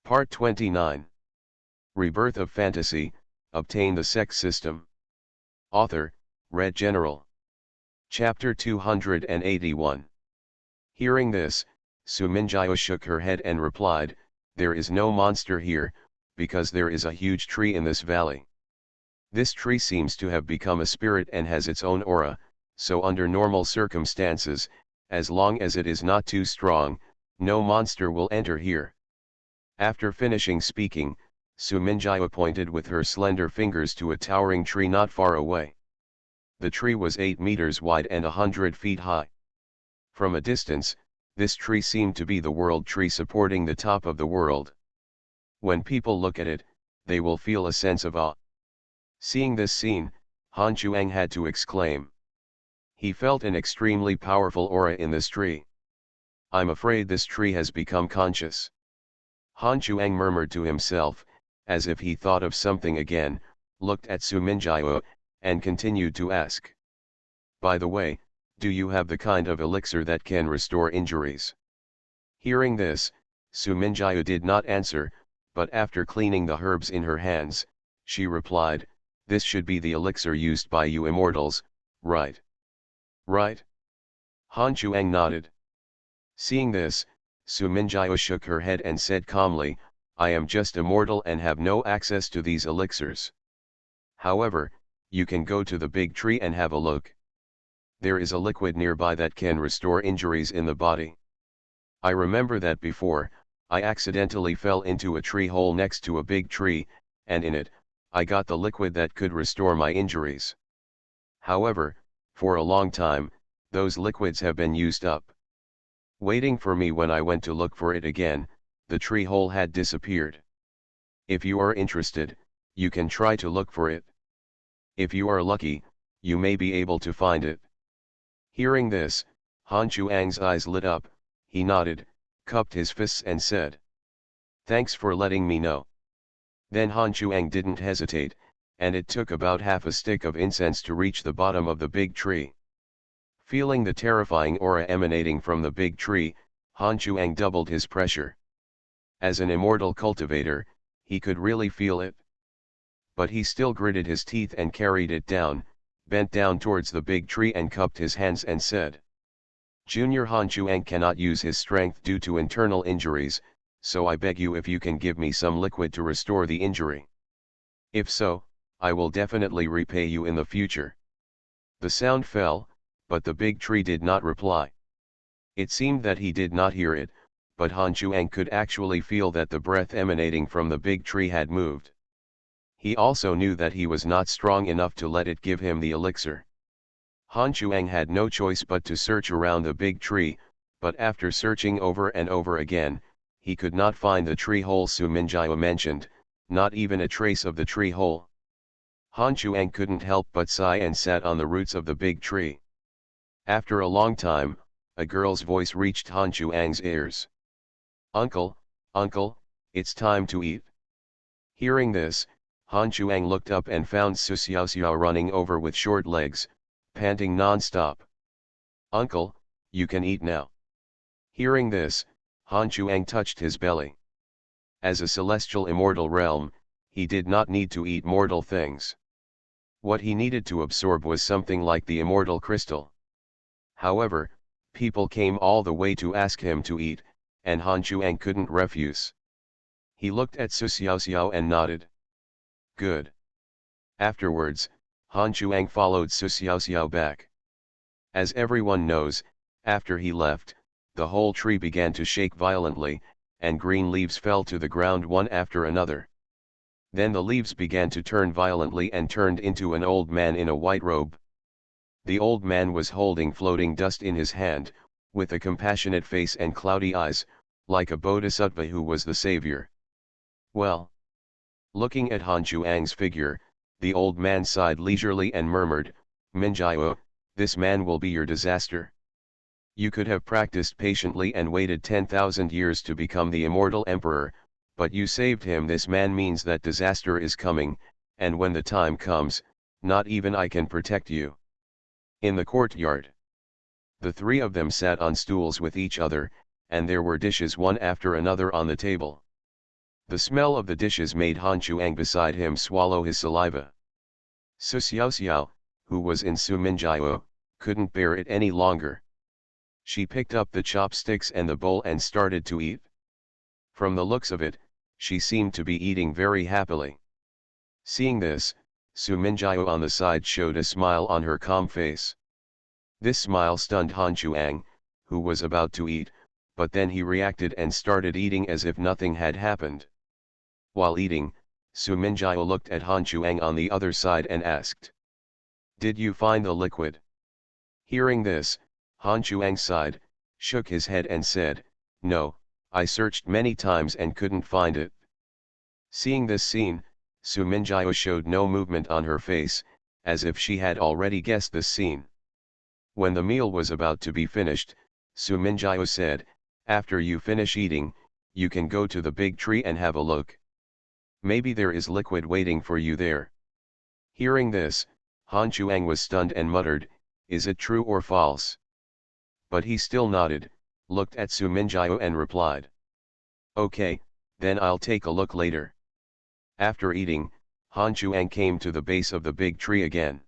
Part 29. Rebirth of Fantasy, Obtain the Sect System. Author, Red General. Chapter 281. Hearing this, Suminjaya shook her head and replied, "There is no monster here, because there is a huge tree in this valley. This tree seems to have become a spirit and has its own aura, so under normal circumstances, as long as it is not too strong, no monster will enter here." After finishing speaking, Suminjaya pointed with her slender fingers to a towering tree not far away. The tree was 8 meters wide and 100 feet high. From a distance, this tree seemed to be the world tree supporting the top of the world. When people look at it, they will feel a sense of awe. Seeing this scene, Han Chuang had to exclaim. He felt an extremely powerful aura in this tree. "I'm afraid this tree has become conscious." Han Chuang murmured to himself, as if he thought of something again, looked at Suminjaya, and continued to ask. "By the way, do you have the kind of elixir that can restore injuries?" Hearing this, Suminjaya did not answer, but after cleaning the herbs in her hands, she replied, "This should be the elixir used by you immortals, right?" "Right?" Han Chuang nodded. Seeing this, Suminjaya shook her head and said calmly, "I am just immortal and have no access to these elixirs. However, you can go to the big tree and have a look. There is a liquid nearby that can restore injuries in the body. I remember that before, I accidentally fell into a tree hole next to a big tree, and in it, I got the liquid that could restore my injuries. However, for a long time, those liquids have been used up. Waiting for me when I went to look for it again, the tree hole had disappeared. If you are interested, you can try to look for it. If you are lucky, you may be able to find it." Hearing this, Han Chuang's eyes lit up, he nodded, cupped his fists and said, "Thanks for letting me know." Then Han Chuang didn't hesitate, and it took about half a stick of incense to reach the bottom of the big tree. Feeling the terrifying aura emanating from the big tree, Han Chuang doubled his pressure. As an immortal cultivator, he could really feel it. But he still gritted his teeth and carried it down, bent down towards the big tree and cupped his hands and said, "Junior Han Chuang cannot use his strength due to internal injuries, so I beg you if you can give me some liquid to restore the injury. If so, I will definitely repay you in the future." The sound fell, but the big tree did not reply. It seemed that he did not hear it, but Han Chuang could actually feel that the breath emanating from the big tree had moved. He also knew that he was not strong enough to let it give him the elixir. Han Chuang had no choice but to search around the big tree, but after searching over and over again, he could not find the tree hole Suminjaya mentioned, not even a trace of the tree hole. Han Chuang couldn't help but sigh and sat on the roots of the big tree. After a long time, a girl's voice reached Han Chuang's ears. "Uncle, uncle, it's time to eat." Hearing this, Han Chuang looked up and found Su Xiaoxiao running over with short legs, panting non-stop. "Uncle, you can eat now." Hearing this, Han Chuang touched his belly. As a celestial immortal realm, he did not need to eat mortal things. What he needed to absorb was something like the immortal crystal. However, people came all the way to ask him to eat, and Han Chuang couldn't refuse. He looked at Su Xiaoxiao and nodded. "Good." Afterwards, Han Chuang followed Su Xiaoxiao back. As everyone knows, after he left, the whole tree began to shake violently, and green leaves fell to the ground one after another. Then the leaves began to turn violently and turned into an old man in a white robe. The old man was holding floating dust in his hand, with a compassionate face and cloudy eyes, like a bodhisattva who was the savior. "Well." Looking at Han Chuang's figure, the old man sighed leisurely and murmured, "Minjaya, this man will be your disaster. You could have practiced patiently and waited 10,000 years to become the immortal emperor, but you saved him. This man means that disaster is coming, and when the time comes, not even I can protect you." In the courtyard, the three of them sat on stools with each other, and there were dishes one after another on the table. The smell of the dishes made Han Chuang beside him swallow his saliva. Su Xiao, who was in Su Minjiao, couldn't bear it any longer. She picked up the chopsticks and the bowl and started to eat. From the looks of it, she seemed to be eating very happily. Seeing this, Su Minjiao on the side showed a smile on her calm face. This smile stunned Han Chuang, who was about to eat, but then he reacted and started eating as if nothing had happened. While eating, Su Minjiao looked at Han Chuang on the other side and asked, "Did you find the liquid?" Hearing this, Han Chuang sighed, shook his head and said, "No, I searched many times and couldn't find it." Seeing this scene, Su Minjiao showed no movement on her face, as if she had already guessed this scene. When the meal was about to be finished, Su Minjiao said, "After you finish eating, you can go to the big tree and have a look. Maybe there is liquid waiting for you there." Hearing this, Han Chuang was stunned and muttered, "Is it true or false?" But he still nodded, looked at Su Minjiao and replied, "Okay, then I'll take a look later." After eating, Han Chuang came to the base of the big tree again.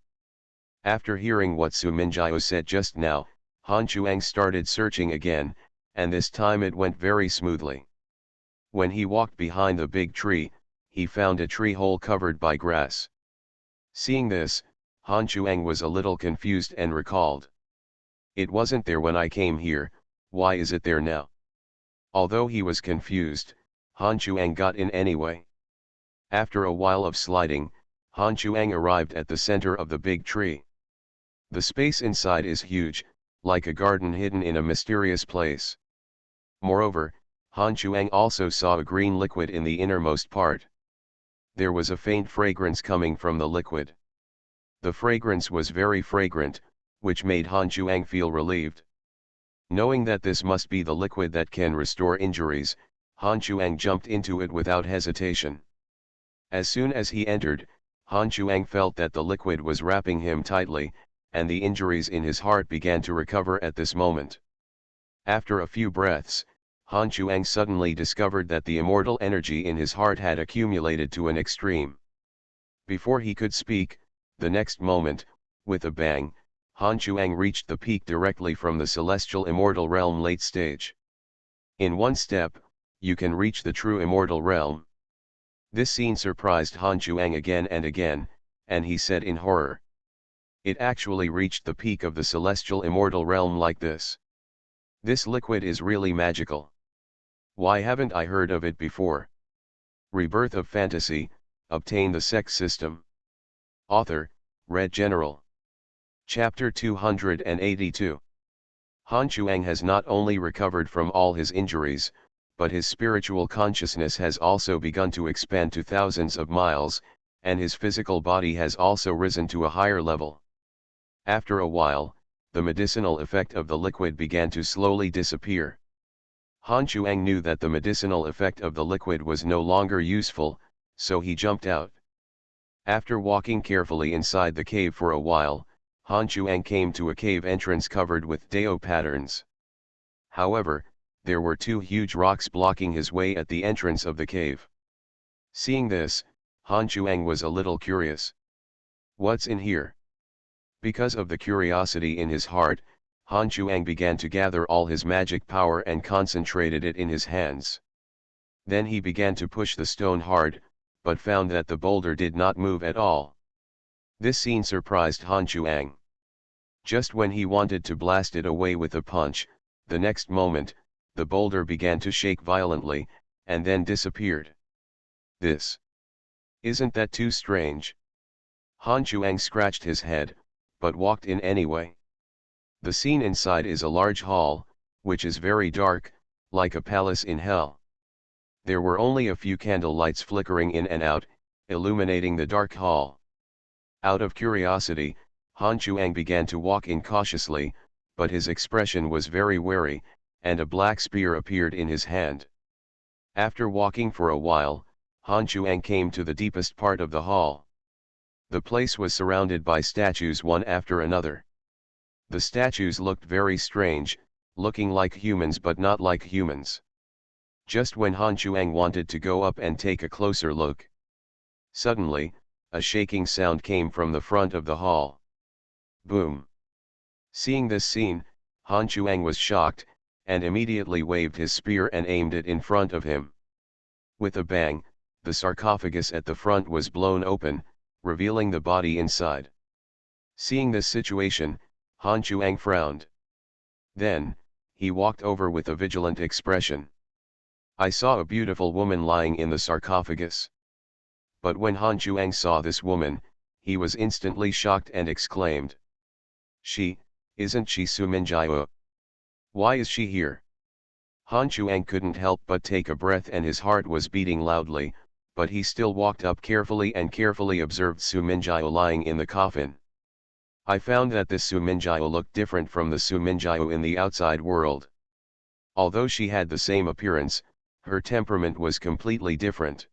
After hearing what Su Minjiao said just now, Han Chuang started searching again, and this time it went very smoothly. When he walked behind the big tree, he found a tree hole covered by grass. Seeing this, Han Chuang was a little confused and recalled, "It wasn't there when I came here, why is it there now?" Although he was confused, Han Chuang got in anyway. After a while of sliding, Han Chuang arrived at the center of the big tree. The space inside is huge, like a garden hidden in a mysterious place. Moreover, Han Chuang also saw a green liquid in the innermost part. There was a faint fragrance coming from the liquid. The fragrance was very fragrant, which made Han Chuang feel relieved. Knowing that this must be the liquid that can restore injuries, Han Chuang jumped into it without hesitation. As soon as he entered, Han Chuang felt that the liquid was wrapping him tightly, and the injuries in his heart began to recover at this moment. After a few breaths, Han Chuang suddenly discovered that the immortal energy in his heart had accumulated to an extreme. Before he could speak, the next moment, with a bang, Han Chuang reached the peak directly from the celestial immortal realm late stage. In one step, you can reach the true immortal realm. This scene surprised Han Chuang again and again, and he said in horror, "It actually reached the peak of the celestial immortal realm like this. This liquid is really magical. Why haven't I heard of it before?" Rebirth of Fantasy, obtain the Sect system. Author, Red General. Chapter 282. Han Chuang has not only recovered from all his injuries, but his spiritual consciousness has also begun to expand to thousands of miles, and his physical body has also risen to a higher level. After a while, the medicinal effect of the liquid began to slowly disappear. Han Chuang knew that the medicinal effect of the liquid was no longer useful, so he jumped out. After walking carefully inside the cave for a while, Han Chuang came to a cave entrance covered with Dao patterns. However, there were two huge rocks blocking his way at the entrance of the cave. Seeing this, Han Chuang was a little curious. What's in here? Because of the curiosity in his heart, Han Chuang began to gather all his magic power and concentrated it in his hands. Then he began to push the stone hard, but found that the boulder did not move at all. This scene surprised Han Chuang. Just when he wanted to blast it away with a punch, the next moment, the boulder began to shake violently, and then disappeared. Isn't that too strange? Han Chuang scratched his head, but walked in anyway. The scene inside is a large hall, which is very dark, like a palace in hell. There were only a few candle lights flickering in and out, illuminating the dark hall. Out of curiosity, Han Chuang began to walk in cautiously, but his expression was very wary, and a black spear appeared in his hand. After walking for a while, Han Chuang came to the deepest part of the hall. The place was surrounded by statues one after another. The statues looked very strange, looking like humans but not like humans. Just when Han Chuang wanted to go up and take a closer look, suddenly, a shaking sound came from the front of the hall. Boom! Seeing this scene, Han Chuang was shocked, and immediately waved his spear and aimed it in front of him. With a bang, the sarcophagus at the front was blown open, revealing the body inside. Seeing this situation, Han Chuang frowned. Then, he walked over with a vigilant expression. I saw a beautiful woman lying in the sarcophagus. But when Han Chuang saw this woman, he was instantly shocked and exclaimed. Isn't she Su Minjiao? Why is she here? Han Chuang couldn't help but take a breath and his heart was beating loudly, but he still walked up carefully and carefully observed Su Minjiao lying in the coffin. I found that this Su Minjiao looked different from the Su Minjiao in the outside world. Although she had the same appearance, her temperament was completely different.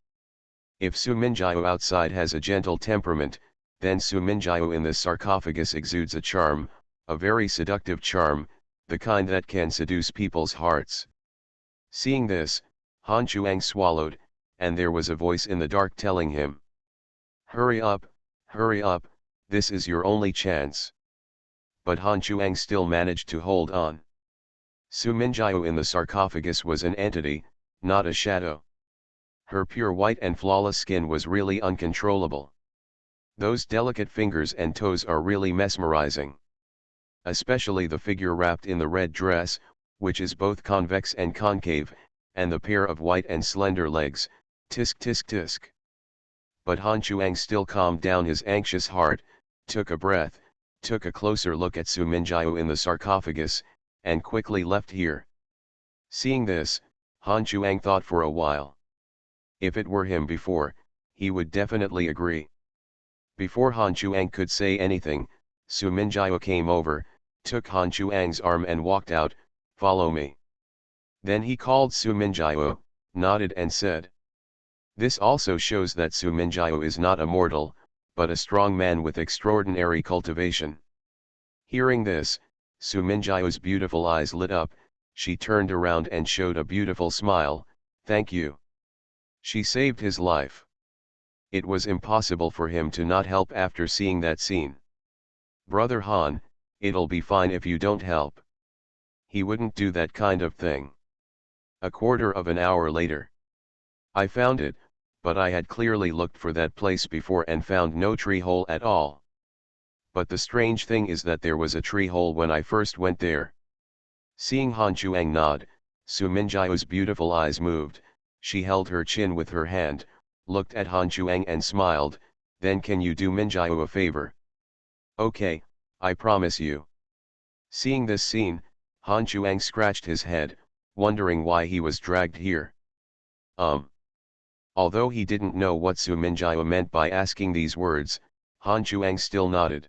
If Su Minjiao outside has a gentle temperament, then Su Minjiao in this sarcophagus exudes a charm, a very seductive charm, the kind that can seduce people's hearts. Seeing this, Han Chuang swallowed, and there was a voice in the dark telling him. Hurry up, this is your only chance. But Han Chuang still managed to hold on. Su Minjiao in the sarcophagus was an entity, not a shadow. Her pure white and flawless skin was really uncontrollable. Those delicate fingers and toes are really mesmerizing. Especially the figure wrapped in the red dress, which is both convex and concave, and the pair of white and slender legs, tisk tisk tisk. But Han Chuang still calmed down his anxious heart, took a breath, took a closer look at Su Minjiao in the sarcophagus, and quickly left here. Seeing this, Han Chuang thought for a while. If it were him before, he would definitely agree. Before Han Chuang could say anything, Su Minjiao came over, took Han Chuang's arm and walked out, follow me. Then he called Su Minjiao, nodded and said. This also shows that Su Minjiao is not a mortal, but a strong man with extraordinary cultivation. Hearing this, Su Minjiao's beautiful eyes lit up, she turned around and showed a beautiful smile, thank you. She saved his life. It was impossible for him to not help after seeing that scene. Brother Han, it'll be fine if you don't help. He wouldn't do that kind of thing. A quarter of an hour later. I found it, but I had clearly looked for that place before and found no tree hole at all. But the strange thing is that there was a tree hole when I first went there. Seeing Han Chuang nod, Su Minjiao's beautiful eyes moved, she held her chin with her hand, looked at Han Chuang and smiled, then can you do Minjiao a favor? Okay, I promise you. Seeing this scene, Han Chuang scratched his head, wondering why he was dragged here. Although he didn't know what Su Minjiao meant by asking these words, Han Chuang still nodded.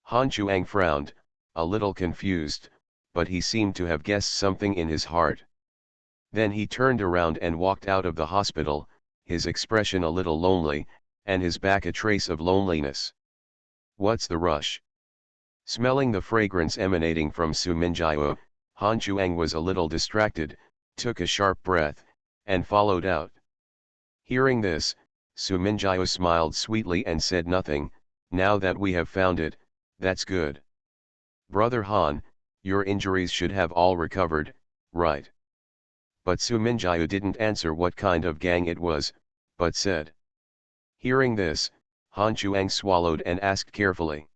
Han Chuang frowned, a little confused, but he seemed to have guessed something in his heart. Then he turned around and walked out of the hospital, his expression a little lonely, and his back a trace of loneliness. What's the rush? Smelling the fragrance emanating from Su Minjiao, Han Chuang was a little distracted, took a sharp breath, and followed out. Hearing this, Su Minjiao smiled sweetly and said nothing, now that we have found it, that's good. Brother Han, your injuries should have all recovered, right? But Su Minjiao didn't answer what kind of gang it was, but said. Hearing this, Han Chuang swallowed and asked carefully.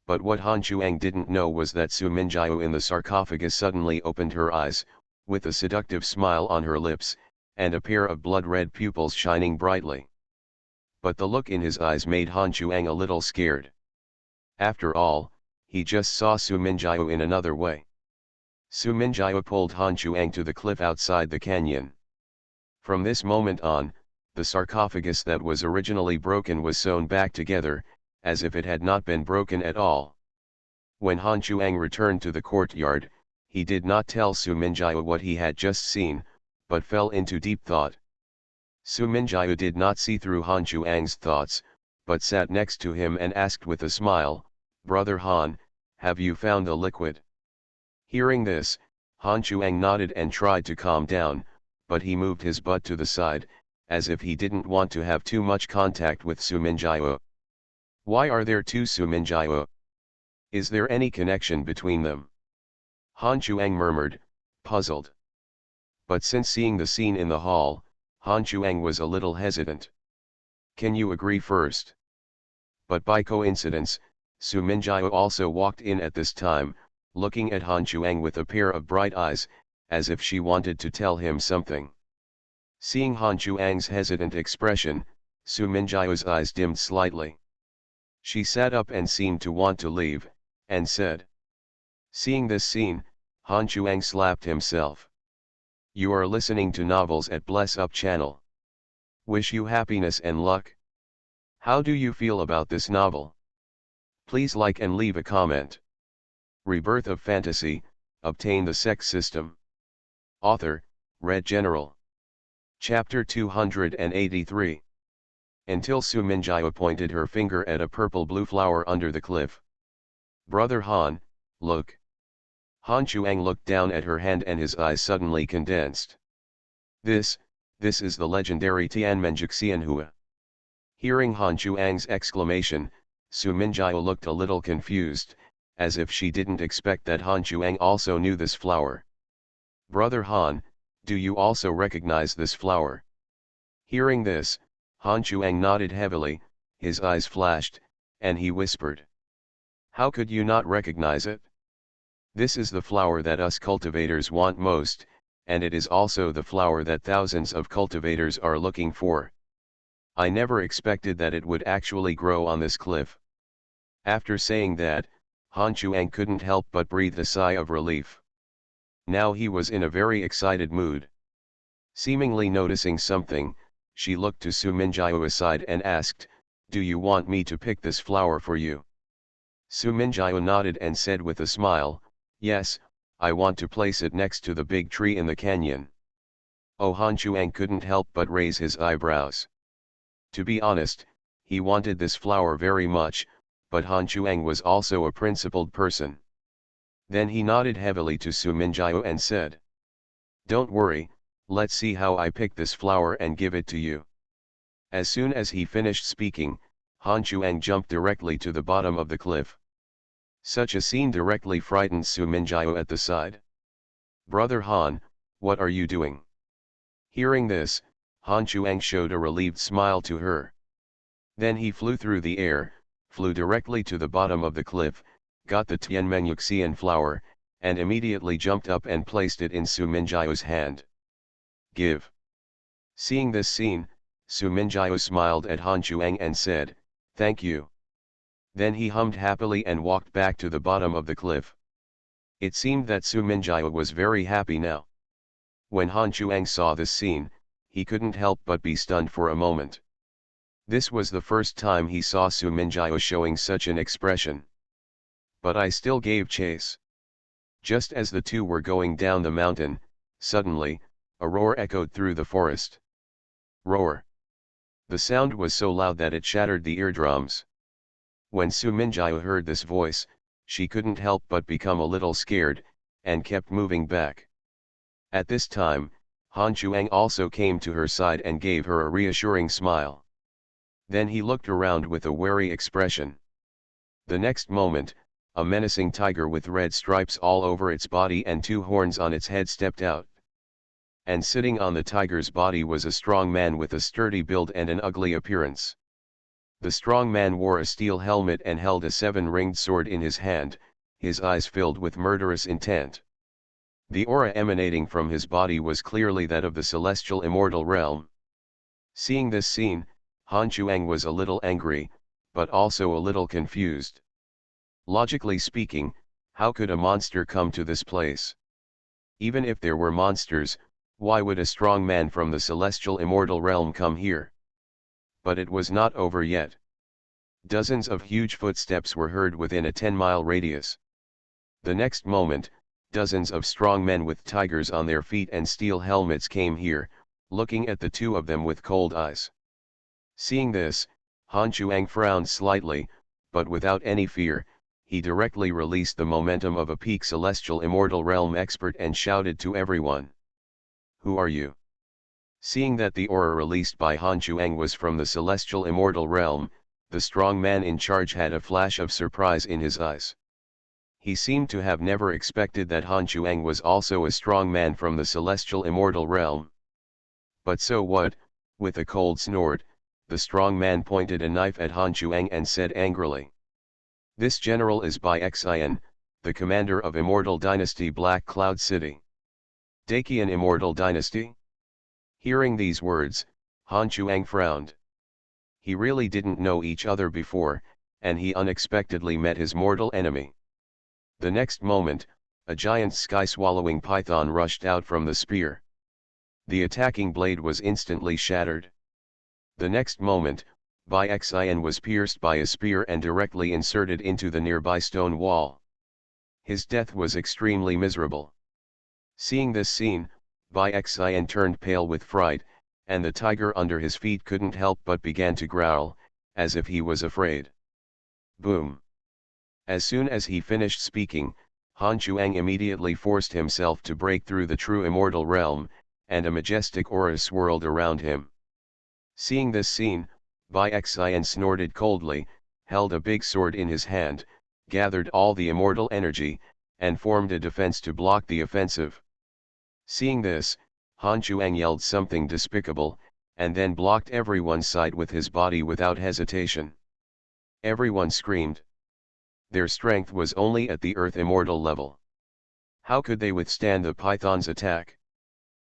But what Han Chuang didn't know was that Su Minjiao in the sarcophagus suddenly opened her eyes, with a seductive smile on her lips, and a pair of blood-red pupils shining brightly. But the look in his eyes made Han Chuang a little scared. After all, he just saw Su Minjiao in another way. Su Minjiao pulled Han Chuang to the cliff outside the canyon. From this moment on, the sarcophagus that was originally broken was sewn back together, as if it had not been broken at all. When Han Chuang returned to the courtyard, he did not tell Su Minjiao what he had just seen, but fell into deep thought. Su Minjiao did not see through Han Chuang's thoughts, but sat next to him and asked with a smile, Brother Han, have you found the liquid? Hearing this, Han Chuang nodded and tried to calm down, but he moved his butt to the side, as if he didn't want to have too much contact with Su Minjiao. Why are there two Su Minjiao? Is there any connection between them? Han Chuang murmured, puzzled. But since seeing the scene in the hall, Han Chuang was a little hesitant. Can you agree first? But by coincidence, Su Minjiao also walked in at this time, looking at Han Chuang with a pair of bright eyes, as if she wanted to tell him something. Seeing Han Chuang's hesitant expression, Su Minjiao's eyes dimmed slightly. She sat up and seemed to want to leave, and said. Seeing this scene, Han Chuang slapped himself. You are listening to novels at Bless Up channel. Wish you happiness and luck. How do you feel about this novel? Please like and leave a comment. Rebirth of Fantasy, Obtain the Sect System. Author, Red General. Chapter 283. Until Su Minjiao pointed her finger at a purple-blue flower under the cliff. Brother Han, look. Han Chuang looked down at her hand and his eyes suddenly condensed. This is the legendary Tianmenjixianhua. Hearing Han Chuang's exclamation, Su Minjiao looked a little confused, as if she didn't expect that Han Chuang also knew this flower. Brother Han, do you also recognize this flower? Hearing this, Han Chuang nodded heavily, his eyes flashed, and he whispered. How could you not recognize it? This is the flower that us cultivators want most, and it is also the flower that thousands of cultivators are looking for. I never expected that it would actually grow on this cliff. After saying that, Han Chuang couldn't help but breathe a sigh of relief. Now he was in a very excited mood. Seemingly noticing something, she looked to Su Minjiao aside and asked, do you want me to pick this flower for you? Su Minjiao nodded and said with a smile, yes, I want to place it next to the big tree in the canyon. Oh, Han Chuang couldn't help but raise his eyebrows. To be honest, he wanted this flower very much, but Han Chuang was also a principled person. Then he nodded heavily to Su Minjiao and said. Don't worry, let's see how I pick this flower and give it to you. As soon as he finished speaking, Han Chuang jumped directly to the bottom of the cliff. Such a scene directly frightened Su Minjiao at the side. Brother Han, what are you doing? Hearing this, Han Chuang showed a relieved smile to her. Then he flew through the air, flew directly to the bottom of the cliff, got the Tianmenyuxian flower, and immediately jumped up and placed it in Su Minjiao's hand. Give. Seeing this scene, Su Minjiao smiled at Han Chuang and said, thank you. Then he hummed happily and walked back to the bottom of the cliff. It seemed that Su Minjiao was very happy now. When Han Chuang saw this scene, he couldn't help but be stunned for a moment. This was the first time he saw Su Minjiao showing such an expression. But I still gave chase. Just as the two were going down the mountain, suddenly, a roar echoed through the forest. Roar. The sound was so loud that it shattered the eardrums. When Su Minjiao heard this voice, she couldn't help but become a little scared, and kept moving back. At this time, Han Chuang also came to her side and gave her a reassuring smile. Then he looked around with a wary expression. The next moment, a menacing tiger with red stripes all over its body and two horns on its head stepped out. And sitting on the tiger's body was a strong man with a sturdy build and an ugly appearance. The strong man wore a steel helmet and held a seven-ringed sword in his hand, his eyes filled with murderous intent. The aura emanating from his body was clearly that of the celestial immortal realm. Seeing this scene, Han Chuang was a little angry, but also a little confused. Logically speaking, how could a monster come to this place? Even if there were monsters, why would a strong man from the celestial immortal realm come here? But it was not over yet. Dozens of huge footsteps were heard within a 10-mile radius. The next moment, dozens of strong men with tigers on their feet and steel helmets came here, looking at the two of them with cold eyes. Seeing this, Han Chuang frowned slightly, but without any fear, he directly released the momentum of a peak celestial immortal realm expert and shouted to everyone. Who are you? Seeing that the aura released by Han Chuang was from the celestial immortal realm, the strong man in charge had a flash of surprise in his eyes. He seemed to have never expected that Han Chuang was also a strong man from the celestial immortal realm. But so what? With a cold snort, the strong man pointed a knife at Han Chuang and said angrily, "This general is Bai Xian, the commander of Immortal Dynasty Black Cloud City." Dakian Immortal Dynasty? Hearing these words, Han Chuang frowned. He really didn't know each other before, and he unexpectedly met his mortal enemy. The next moment, a giant sky-swallowing python rushed out from the spear. The attacking blade was instantly shattered. The next moment, Bai Xian was pierced by a spear and directly inserted into the nearby stone wall. His death was extremely miserable. Seeing this scene, Bai Xian turned pale with fright, and the tiger under his feet couldn't help but began to growl, as if he was afraid. Boom! As soon as he finished speaking, Han Chuang immediately forced himself to break through the true immortal realm, and a majestic aura swirled around him. Seeing this scene, Bai Xian snorted coldly, held a big sword in his hand, gathered all the immortal energy, and formed a defense to block the offensive. Seeing this, Han Chuang yelled something despicable, and then blocked everyone's sight with his body without hesitation. Everyone screamed. Their strength was only at the earth immortal level. How could they withstand the python's attack?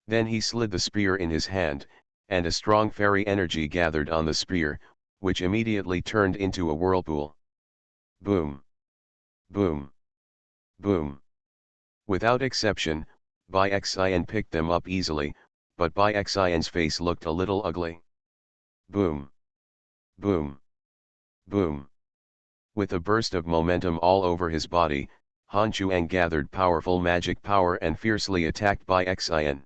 Then he slid the spear in his hand, and a strong fairy energy gathered on the spear, which immediately turned into a whirlpool. Boom! Boom! Boom! Without exception, Bai Xian picked them up easily, but Bai Xian's face looked a little ugly. Boom! Boom! Boom! With a burst of momentum all over his body, Han Chuang gathered powerful magic power and fiercely attacked Bai Xian.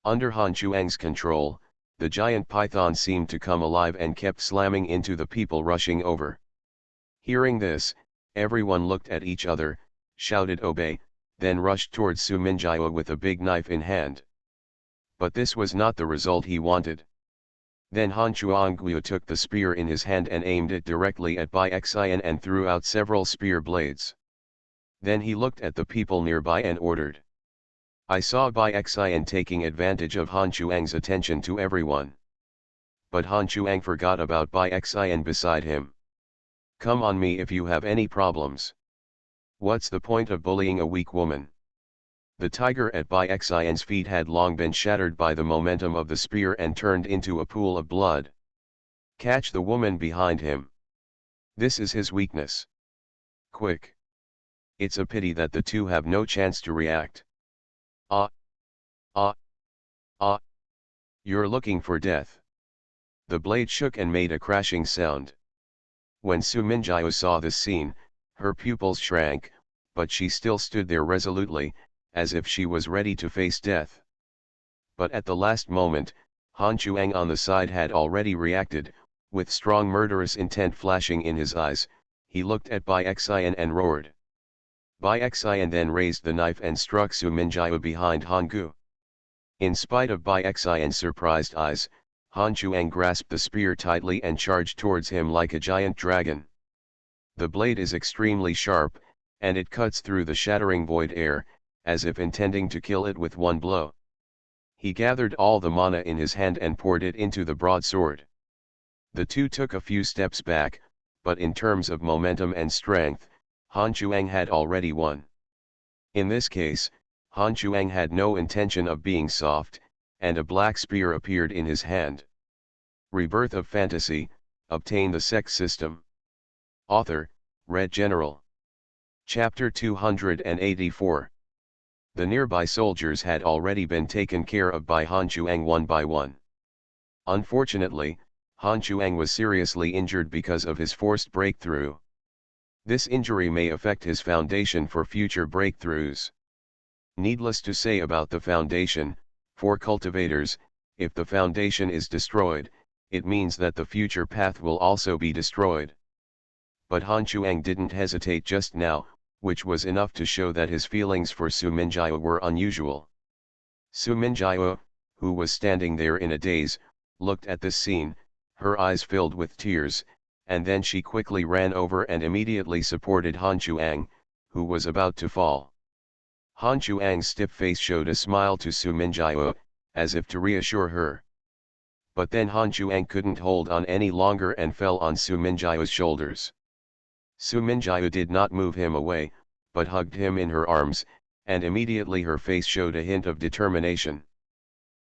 Under Han Chuang's control, the giant python seemed to come alive and kept slamming into the people rushing over. Hearing this, everyone looked at each other, shouted "Obey," then rushed towards Su Minjiao with a big knife in hand. But this was not the result he wanted. Then Han Chuangguo took the spear in his hand and aimed it directly at Bai Xian and threw out several spear blades. Then he looked at the people nearby and ordered. I saw Bai Xian taking advantage of Han Chuang's attention to everyone. But Han Chuang forgot about Bai Xian beside him. Come on me if you have any problems. What's the point of bullying a weak woman? The tiger at Bai Xian's feet had long been shattered by the momentum of the spear and turned into a pool of blood. Catch the woman behind him. This is his weakness. Quick! It's a pity that the two have no chance to react. Ah! Ah! Ah! You're looking for death. The blade shook and made a crashing sound. When Su Minjiao saw this scene, her pupils shrank, but she still stood there resolutely, as if she was ready to face death. But at the last moment, Han Chuang on the side had already reacted, with strong murderous intent flashing in his eyes. He looked at Bai Xian and roared. Bai Xian then raised the knife and struck Su Minjiao behind Han Gu. In spite of Bai Xian's surprised eyes, Han Chuang grasped the spear tightly and charged towards him like a giant dragon. The blade is extremely sharp, and it cuts through the shattering void air, as if intending to kill it with one blow. He gathered all the mana in his hand and poured it into the broadsword. The two took a few steps back, but in terms of momentum and strength, Han Chuang had already won. In this case, Han Chuang had no intention of being soft, and a black spear appeared in his hand. Rebirth of Fantasy, obtain the Sect system. Author, Red General. Chapter 284. The nearby soldiers had already been taken care of by Han Chuang one by one. Unfortunately, Han Chuang was seriously injured because of his forced breakthrough. This injury may affect his foundation for future breakthroughs. Needless to say about the foundation, for cultivators, if the foundation is destroyed, it means that the future path will also be destroyed. But Han Chuang didn't hesitate just now, which was enough to show that his feelings for Su Minjiao were unusual. Su Minjiao, who was standing there in a daze, looked at this scene, her eyes filled with tears, and then she quickly ran over and immediately supported Han Chuang, who was about to fall. Han Chuang's stiff face showed a smile to Su Minjiao, as if to reassure her. But then Han Chuang couldn't hold on any longer and fell on Su Minjiao's shoulders. Su Minjiao did not move him away, but hugged him in her arms, and immediately her face showed a hint of determination.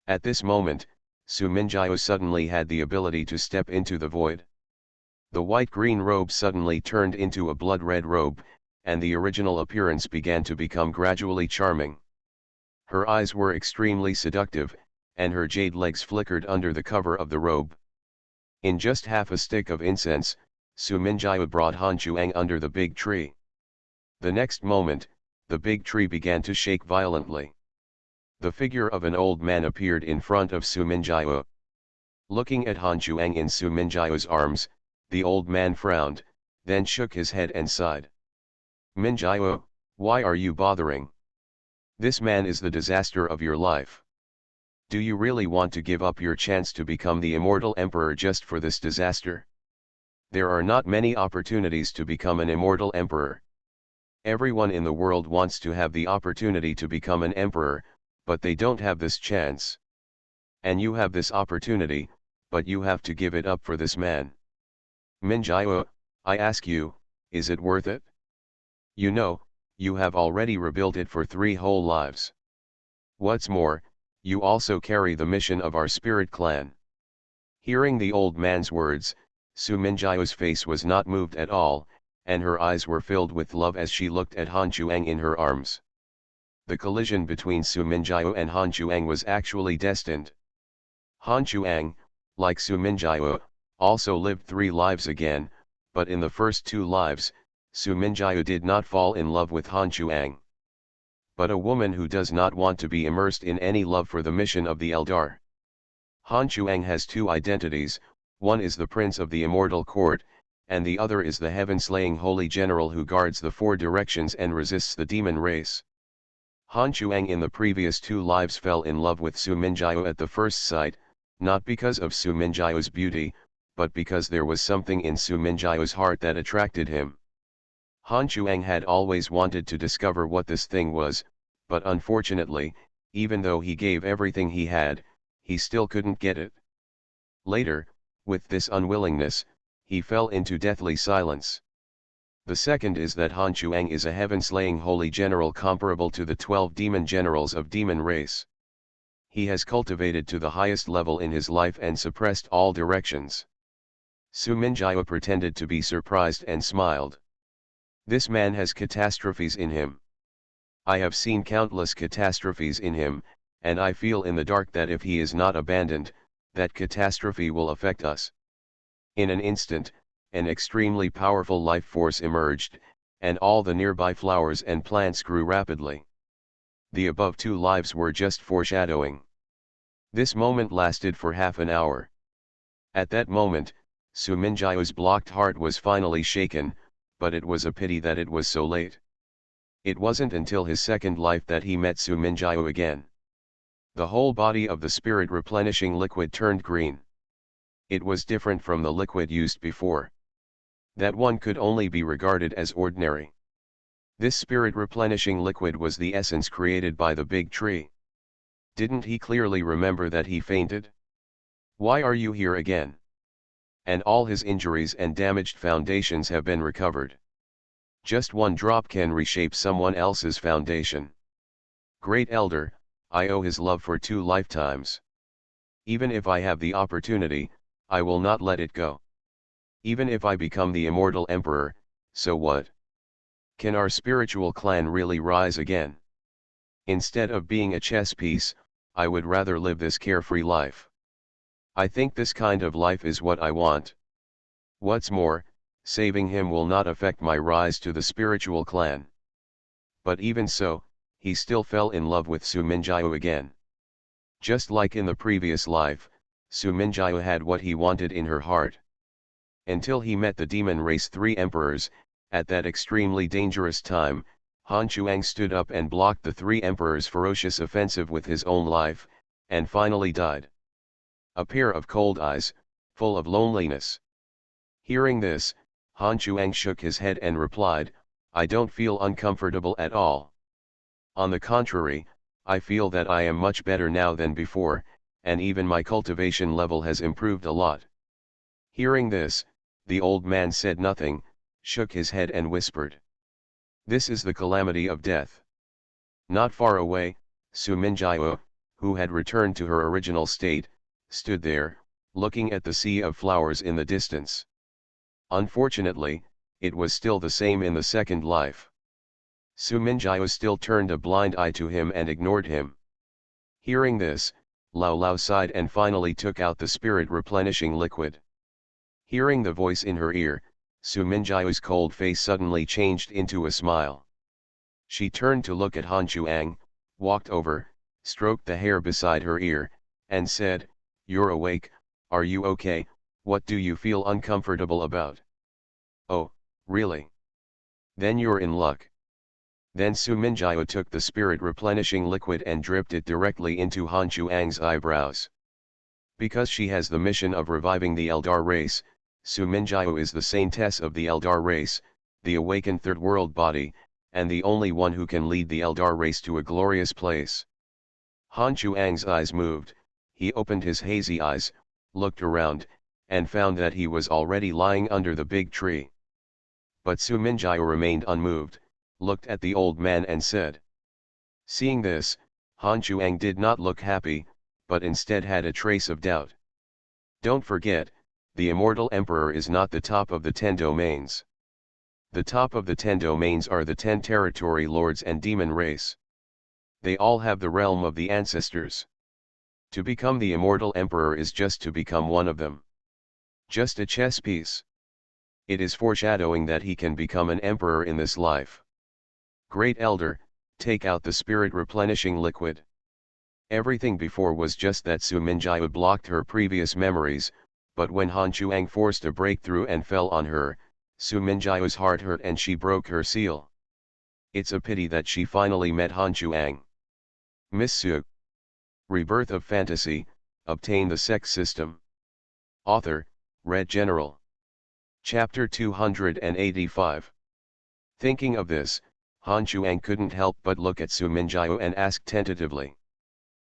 At this moment, Su Minjiao suddenly had the ability to step into the void. The white-green robe suddenly turned into a blood-red robe, and the original appearance began to become gradually charming. Her eyes were extremely seductive, and her jade legs flickered under the cover of the robe. In just half a stick of incense, Su Minjiao brought Han Chuang under the big tree. The next moment, the big tree began to shake violently. The figure of an old man appeared in front of Su Minjiao. Looking at Han Chuang in Su Minjiao's arms, the old man frowned, then shook his head and sighed. "Minjiao, why are you bothering? This man is the disaster of your life. Do you really want to give up your chance to become the immortal emperor just for this disaster? There are not many opportunities to become an immortal emperor. Everyone in the world wants to have the opportunity to become an emperor, but they don't have this chance. And you have this opportunity, but you have to give it up for this man. Minjiao, I ask you, is it worth it? You know, you have already rebuilt it for 3 whole lives. What's more, you also carry the mission of our spirit clan." Hearing the old man's words, Su Minjiao's face was not moved at all, and her eyes were filled with love as she looked at Han Chuang in her arms. The collision between Su Minjiao and Han Chuang was actually destined. Han Chuang, like Su Minjiao, also lived 3 lives again, but in the first 2 lives, Su Minjiao did not fall in love with Han Chuang. But a woman who does not want to be immersed in any love for the mission of the Eldar. Han Chuang has 2 identities, one is the prince of the immortal court, and the other is the heaven-slaying holy general who guards the 4 directions and resists the demon race. Han Chuang in the previous 2 lives fell in love with Su Minjiao at the first sight, not because of Su Minjiao's beauty, but because there was something in Su Minjiao's heart that attracted him. Han Chuang had always wanted to discover what this thing was, but unfortunately, even though he gave everything he had, he still couldn't get it. Later, with this unwillingness, he fell into deathly silence. The second is that Han Chuang is a heaven-slaying holy general comparable to the 12 demon generals of demon race. He has cultivated to the highest level in his life and suppressed all directions. Su Minjiao pretended to be surprised and smiled. This man has catastrophes in him. I have seen countless catastrophes in him, and I feel in the dark that if he is not abandoned, that catastrophe will affect us. In an instant, an extremely powerful life force emerged, and all the nearby flowers and plants grew rapidly. The above 2 lives were just foreshadowing. This moment lasted for half an hour. At that moment, Su Minjiao's blocked heart was finally shaken, but it was a pity that it was so late. It wasn't until his second life that he met Su Minjiao again. The whole body of the spirit replenishing liquid turned green. It was different from the liquid used before. That one could only be regarded as ordinary. This spirit replenishing liquid was the essence created by the big tree. Didn't he clearly remember that he fainted? Why are you here again? And all his injuries and damaged foundations have been recovered. Just one drop can reshape someone else's foundation. Great Elder, I owe his love for 2 lifetimes. Even if I have the opportunity, I will not let it go. Even if I become the immortal emperor, so what? Can our spiritual clan really rise again? Instead of being a chess piece, I would rather live this carefree life. I think this kind of life is what I want. What's more, saving him will not affect my rise to the spiritual clan. But even so, he still fell in love with Su Minjiao again. Just like in the previous life, Su Minjiao had what he wanted in her heart. Until he met the demon race 3 emperors, at that extremely dangerous time, Han Chuang stood up and blocked the 3 emperors' ferocious offensive with his own life, and finally died. A pair of cold eyes, full of loneliness. Hearing this, Han Chuang shook his head and replied, I don't feel uncomfortable at all. On the contrary, I feel that I am much better now than before, and even my cultivation level has improved a lot. Hearing this, the old man said nothing, shook his head and whispered. This is the calamity of death. Not far away, Su Minjiao, who had returned to her original state, stood there, looking at the sea of flowers in the distance. Unfortunately, it was still the same in the second life. Su Minjiao still turned a blind eye to him and ignored him. Hearing this, Lao Lao sighed and finally took out the spirit replenishing liquid. Hearing the voice in her ear, Su Minjiao's cold face suddenly changed into a smile. She turned to look at Han Chuang, walked over, stroked the hair beside her ear, and said, You're awake, are you okay? What do you feel uncomfortable about? Oh, really? Then you're in luck. Then Su Minjiao took the spirit replenishing liquid and dripped it directly into Han Chuang's eyebrows. Because she has the mission of reviving the Eldar race, Su Minjiao is the saintess of the Eldar race, the awakened third world body, and the only one who can lead the Eldar race to a glorious place. Han Chuang's eyes moved, he opened his hazy eyes, looked around, and found that he was already lying under the big tree. But Su Minjiao remained unmoved, looked at the old man and said. Seeing this, Han Chuang did not look happy, but instead had a trace of doubt. Don't forget, the immortal emperor is not the top of the 10 domains. The top of the 10 domains are the 10 territory lords and demon race. They all have the realm of the ancestors. To become the immortal emperor is just to become one of them. Just a chess piece. It is foreshadowing that he can become an emperor in this life. Great Elder, take out the spirit replenishing liquid. Everything before was just that Su Minjiao blocked her previous memories, but when Han Chuang forced a breakthrough and fell on her, Su Minjiao's heart hurt and she broke her seal. It's a pity that she finally met Han Chuang. Miss Su. Rebirth of Fantasy, obtain the Sect system. Author, Red General. Chapter 285. Thinking of this, Han Chuang couldn't help but look at Su Minjiao and ask tentatively.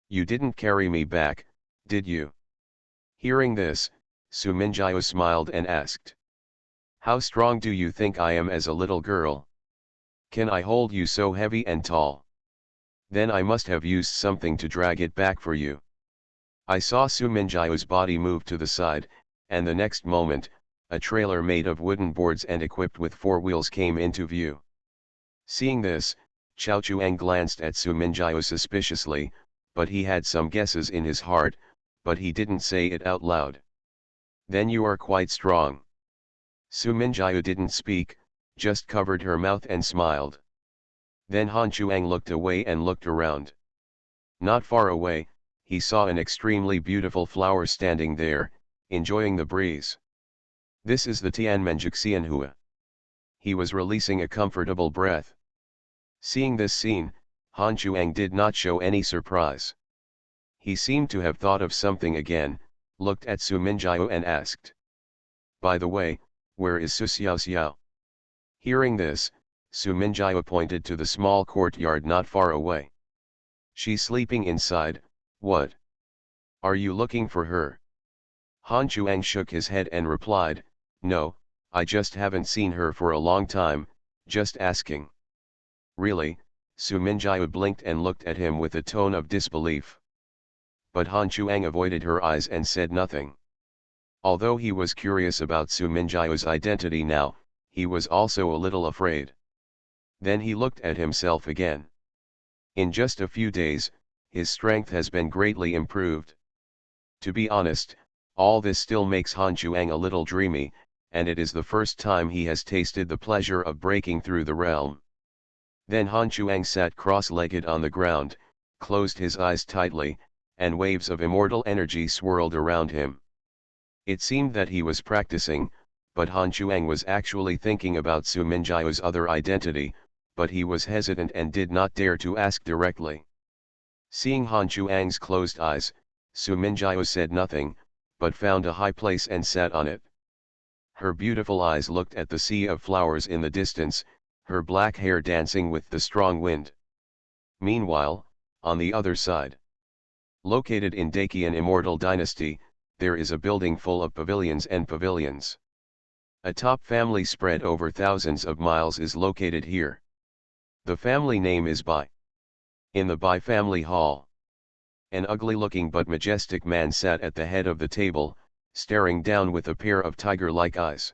You didn't carry me back, did you? Hearing this, Su Minjiao smiled and asked. How strong do you think I am as a little girl? Can I hold you so heavy and tall? Then I must have used something to drag it back for you. I saw Su Minjiao's body move to the side, and the next moment, a trailer made of wooden boards and equipped with 4 wheels came into view. Seeing this, Chao Chuang glanced at Su Minjiao suspiciously, but he had some guesses in his heart, but he didn't say it out loud. Then you are quite strong. Su Minjiao didn't speak, just covered her mouth and smiled. Then Han Chuang looked away and looked around. Not far away, he saw an extremely beautiful flower standing there, enjoying the breeze. This is the Tianmenjic Xianhua. He was releasing a comfortable breath. Seeing this scene, Han Chuang did not show any surprise. He seemed to have thought of something again, looked at Su Minjiao and asked. By the way, where is Su Xiao Xiao? Hearing this, Su Minjiao pointed to the small courtyard not far away. She's sleeping inside, what? Are you looking for her? Han Chuang shook his head and replied, No, I just haven't seen her for a long time, just asking. Really? Su Minjiao blinked and looked at him with a tone of disbelief. But Han Chuang avoided her eyes and said nothing. Although he was curious about Su Minjiao's identity now, he was also a little afraid. Then he looked at himself again. In just a few days, his strength has been greatly improved. To be honest, all this still makes Han Chuang a little dreamy, and it is the first time he has tasted the pleasure of breaking through the realm. Then Han Chuang sat cross-legged on the ground, closed his eyes tightly, and waves of immortal energy swirled around him. It seemed that he was practicing, but Han Chuang was actually thinking about Su Minjiao's other identity, but he was hesitant and did not dare to ask directly. Seeing Han Chuang's closed eyes, Su Minjiao said nothing, but found a high place and sat on it. Her beautiful eyes looked at the sea of flowers in the distance, her black hair dancing with the strong wind. Meanwhile, on the other side, located in Dacian Immortal Dynasty, there is a building full of pavilions and pavilions. A top family spread over thousands of miles is located here. The family name is Bai. In the Bai family hall, an ugly-looking but majestic man sat at the head of the table, staring down with a pair of tiger-like eyes.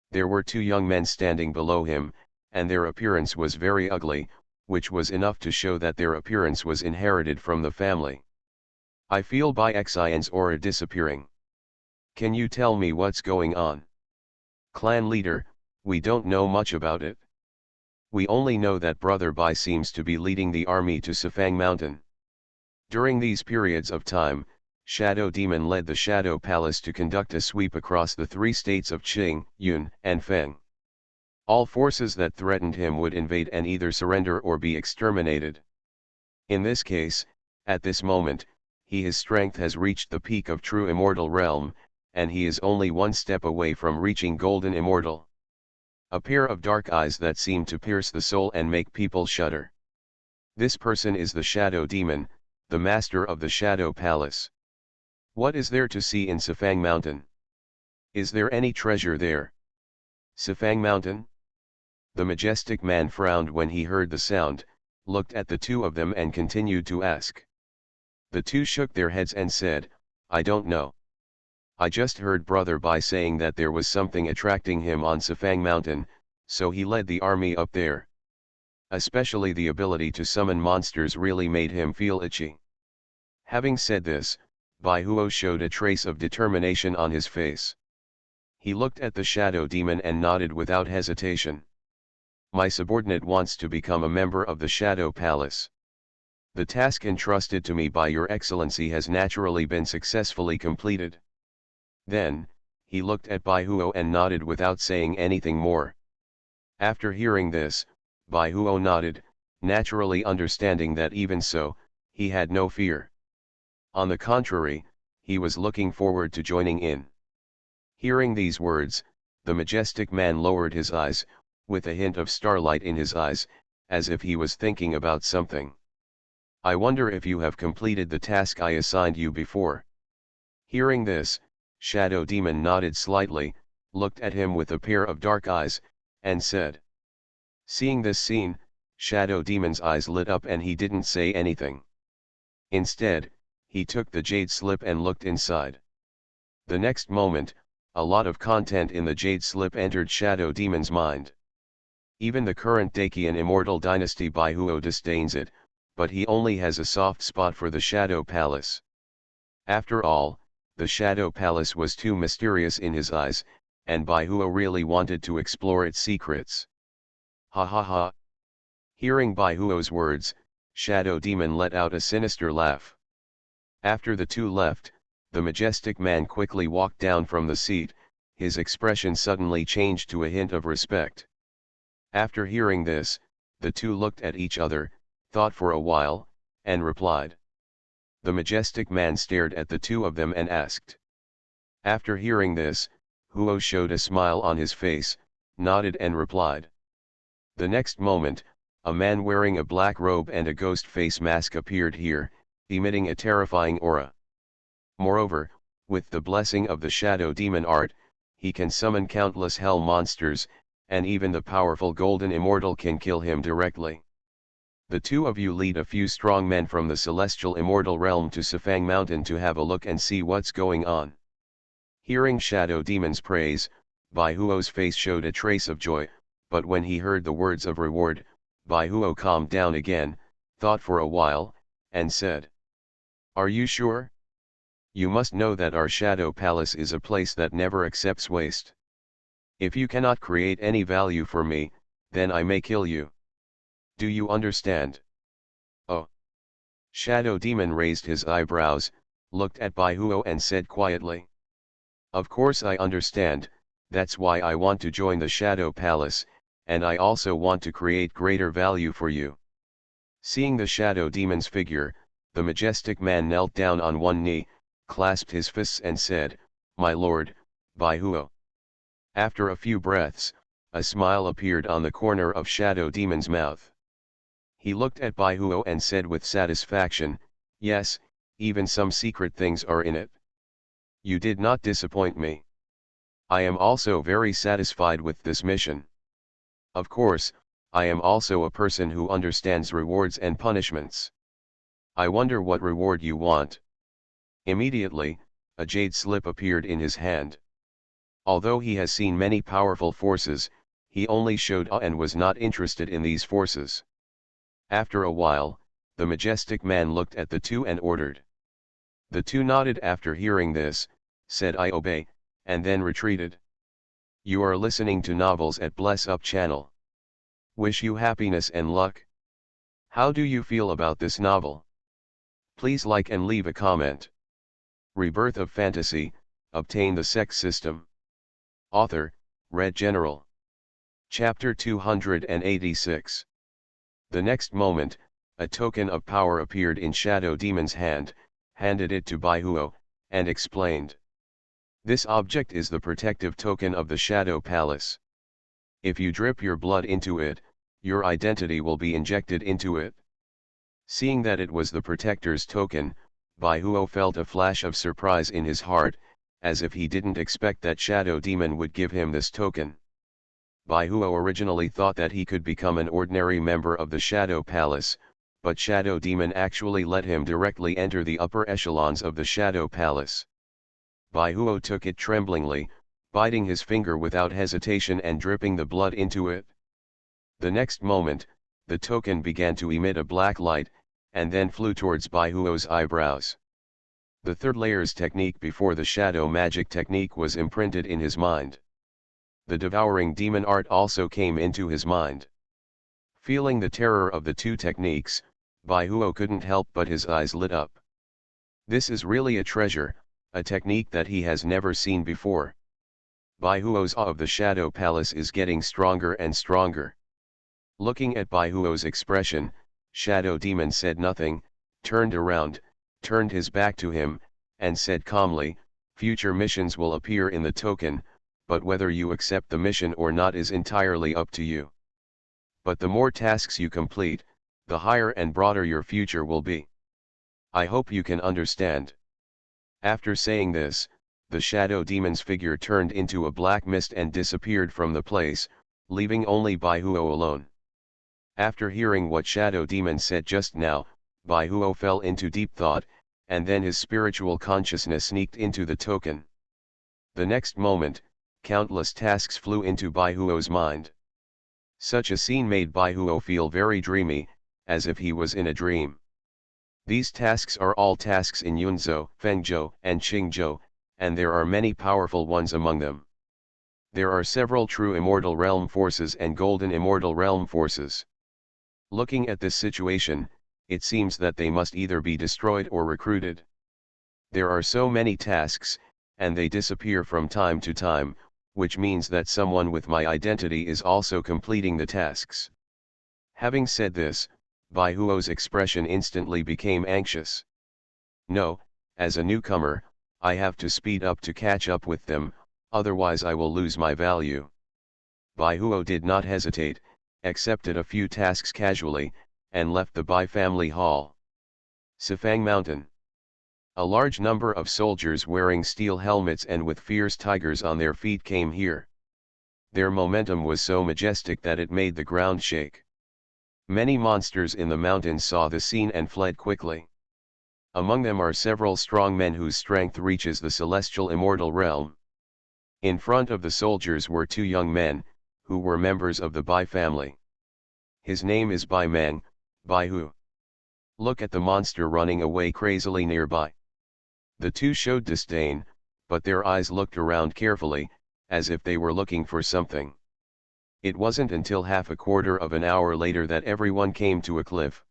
There were two young men standing below him, and their appearance was very ugly, which was enough to show that their appearance was inherited from the family. I feel Bai Xian's aura disappearing. Can you tell me what's going on? Clan leader, we don't know much about it. We only know that Brother Bai seems to be leading the army to Sifang Mountain. During these periods of time, Shadow Demon led the Shadow Palace to conduct a sweep across the three states of Qing, Yun, and Feng. All forces that threatened him would invade and either surrender or be exterminated. In this case, at this moment, his strength has reached the peak of true immortal realm, and he is only one step away from reaching golden immortal. A pair of dark eyes that seem to pierce the soul and make people shudder. This person is the Shadow Demon, the master of the Shadow Palace. What is there to see in Sifang Mountain? Is there any treasure there? Sifang Mountain? The majestic man frowned when he heard the sound, looked at the two of them and continued to ask. The two shook their heads and said, I don't know. I just heard Brother Bai saying that there was something attracting him on Sifang Mountain, so he led the army up there. Especially the ability to summon monsters really made him feel itchy. Having said this, Bai Huo showed a trace of determination on his face. He looked at the Shadow Demon and nodded without hesitation. My subordinate wants to become a member of the Shadow Palace. The task entrusted to me by Your Excellency has naturally been successfully completed. Then, he looked at Bai Huo and nodded without saying anything more. After hearing this, Bai Huo nodded, naturally understanding that even so, he had no fear. On the contrary, he was looking forward to joining in. Hearing these words, the majestic man lowered his eyes, with a hint of starlight in his eyes, as if he was thinking about something. I wonder if you have completed the task I assigned you before. Hearing this, Shadow Demon nodded slightly, looked at him with a pair of dark eyes, and said. Seeing this scene, Shadow Demon's eyes lit up and he didn't say anything. Instead, he took the jade slip and looked inside. The next moment, a lot of content in the jade slip entered Shadow Demon's mind. Even the current Dacian Immortal Dynasty Bai Huo disdains it, but he only has a soft spot for the Shadow Palace. After all, the Shadow Palace was too mysterious in his eyes, and Bai Huo really wanted to explore its secrets. Ha ha ha. Hearing Bai Huo's words, Shadow Demon let out a sinister laugh. After the two left, the majestic man quickly walked down from the seat, his expression suddenly changed to a hint of respect. After hearing this, the two looked at each other, thought for a while, and replied. The majestic man stared at the two of them and asked. After hearing this, Huo showed a smile on his face, nodded and replied. The next moment, a man wearing a black robe and a ghost face mask appeared here, emitting a terrifying aura. Moreover, with the blessing of the Shadow Demon art, he can summon countless hell monsters, and even the powerful Golden Immortal can kill him directly. The two of you lead a few strong men from the celestial immortal realm to Sifang Mountain to have a look and see what's going on. Hearing Shadow Demon's praise, Bai Huo's face showed a trace of joy, but when he heard the words of reward, Bai Huo calmed down again, thought for a while, and said. Are you sure? You must know that our Shadow Palace is a place that never accepts waste. If you cannot create any value for me, then I may kill you. Do you understand? Oh. Shadow Demon raised his eyebrows, looked at Bai Huo and said quietly. Of course I understand, that's why I want to join the Shadow Palace, and I also want to create greater value for you. Seeing the Shadow Demon's figure, the majestic man knelt down on one knee, clasped his fists and said, "My lord, Bai Huo." After a few breaths, a smile appeared on the corner of Shadow Demon's mouth. He looked at Bai Huo and said with satisfaction, "Yes, even some secret things are in it. You did not disappoint me. I am also very satisfied with this mission. Of course, I am also a person who understands rewards and punishments. I wonder what reward you want." Immediately, a jade slip appeared in his hand. Although he has seen many powerful forces, he only showed awe and was not interested in these forces. After a while, the majestic man looked at the two and ordered. The two nodded after hearing this, said "I obey," and then retreated. You are listening to novels at Bless Up channel. Wish you happiness and luck. How do you feel about this novel? Please like and leave a comment. Rebirth of Fantasy, obtain the Sect system. Author, Red General. Chapter 286. The next moment, a token of power appeared in Shadow Demon's hand, handed it to Bai Huo, and explained. This object is the protective token of the Shadow Palace. If you drip your blood into it, your identity will be injected into it. Seeing that it was the protector's token, Bai Huo felt a flash of surprise in his heart, as if he didn't expect that Shadow Demon would give him this token. Bai Huo originally thought that he could become an ordinary member of the Shadow Palace, but Shadow Demon actually let him directly enter the upper echelons of the Shadow Palace. Bai Huo took it tremblingly, biting his finger without hesitation and dripping the blood into it. The next moment, the token began to emit a black light, and then flew towards Bai Huo's eyebrows. The third layer's technique before the shadow magic technique was imprinted in his mind. The devouring demon art also came into his mind. Feeling the terror of the two techniques, Bai Huo couldn't help but his eyes lit up. This is really a treasure, a technique that he has never seen before. Bai Huo's awe of the Shadow Palace is getting stronger and stronger. Looking at Bai Huo's expression, Shadow Demon said nothing, turned around, turned his back to him, and said calmly, "Future missions will appear in the token, but whether you accept the mission or not is entirely up to you. But the more tasks you complete, the higher and broader your future will be. I hope you can understand." After saying this, the Shadow Demon's figure turned into a black mist and disappeared from the place, leaving only Bai Huo alone. After hearing what Shadow Demon said just now, Bai Huo fell into deep thought, and then his spiritual consciousness sneaked into the token. The next moment, countless tasks flew into Bai Huo's mind. Such a scene made Bai Huo feel very dreamy, as if he was in a dream. These tasks are all tasks in Yunzhou, Fengzhou, and Qingzhou, and there are many powerful ones among them. There are several true Immortal Realm forces and Golden Immortal Realm forces. Looking at this situation, it seems that they must either be destroyed or recruited. There are so many tasks, and they disappear from time to time, which means that someone with my identity is also completing the tasks. Having said this, Bai Huo's expression instantly became anxious. No, as a newcomer, I have to speed up to catch up with them, otherwise I will lose my value. Bai Huo did not hesitate, accepted a few tasks casually, and left the Bai family hall. Sifang Mountain. A large number of soldiers wearing steel helmets and with fierce tigers on their feet came here. Their momentum was so majestic that it made the ground shake. Many monsters in the mountains saw the scene and fled quickly. Among them are several strong men whose strength reaches the celestial immortal realm. In front of the soldiers were two young men, who were members of the Bai family. His name is Bai Mang, Bai Hu. Look at the monster running away crazily nearby. The two showed disdain, but their eyes looked around carefully, as if they were looking for something. It wasn't until half a quarter of an hour later that everyone came to a cliff.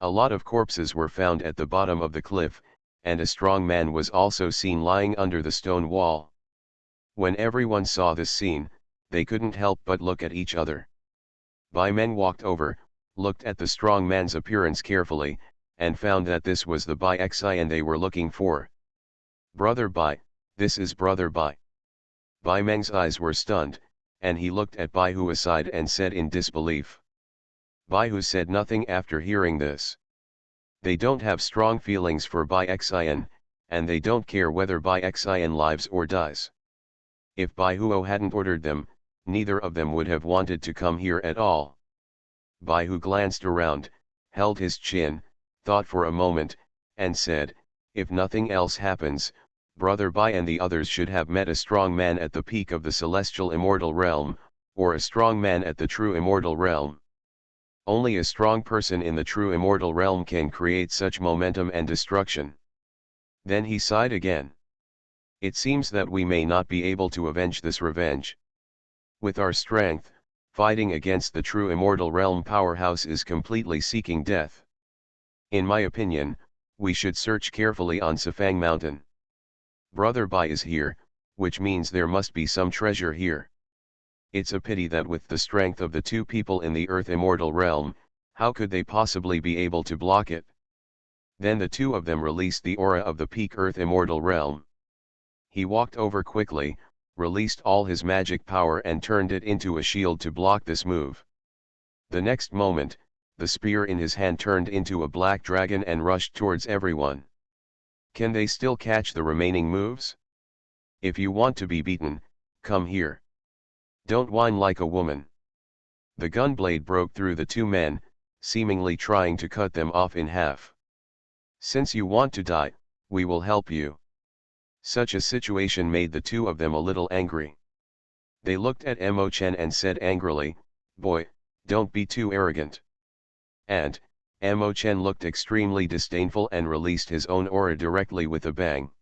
A lot of corpses were found at the bottom of the cliff, and a strong man was also seen lying under the stone wall. When everyone saw this scene, they couldn't help but look at each other. Bai Men walked over, looked at the strong man's appearance carefully, and found that this was the Bai Xian they were looking for. "Brother Bai, this is Brother Bai." Bai Meng's eyes were stunned, and he looked at Bai Hu aside and said in disbelief. Bai Hu said nothing after hearing this. They don't have strong feelings for Bai Xian, and they don't care whether Bai Xian lives or dies. If Bai Huo hadn't ordered them, neither of them would have wanted to come here at all. Bai Hu glanced around, held his chin, thought for a moment, and said, "If nothing else happens, Brother Bai and the others should have met a strong man at the peak of the celestial immortal realm, or a strong man at the true immortal realm. Only a strong person in the true immortal realm can create such momentum and destruction." Then he sighed again. "It seems that we may not be able to avenge this revenge. With our strength, fighting against the true immortal realm powerhouse is completely seeking death. In my opinion, we should search carefully on Sifang Mountain. Brother Bai is here, which means there must be some treasure here. It's a pity that with the strength of the two people in the earth immortal realm, how could they possibly be able to block it?" Then the two of them released the aura of the peak earth immortal realm. He walked over quickly, released all his magic power and turned it into a shield to block this move. The next moment, the spear in his hand turned into a black dragon and rushed towards everyone. Can they still catch the remaining moves? If you want to be beaten, come here. Don't whine like a woman. The gunblade broke through the two men, seemingly trying to cut them off in half. Since you want to die, we will help you. Such a situation made the two of them a little angry. They looked at Mo Chen and said angrily, "Boy, don't be too arrogant." And, Mo Chen looked extremely disdainful and released his own aura directly with a bang.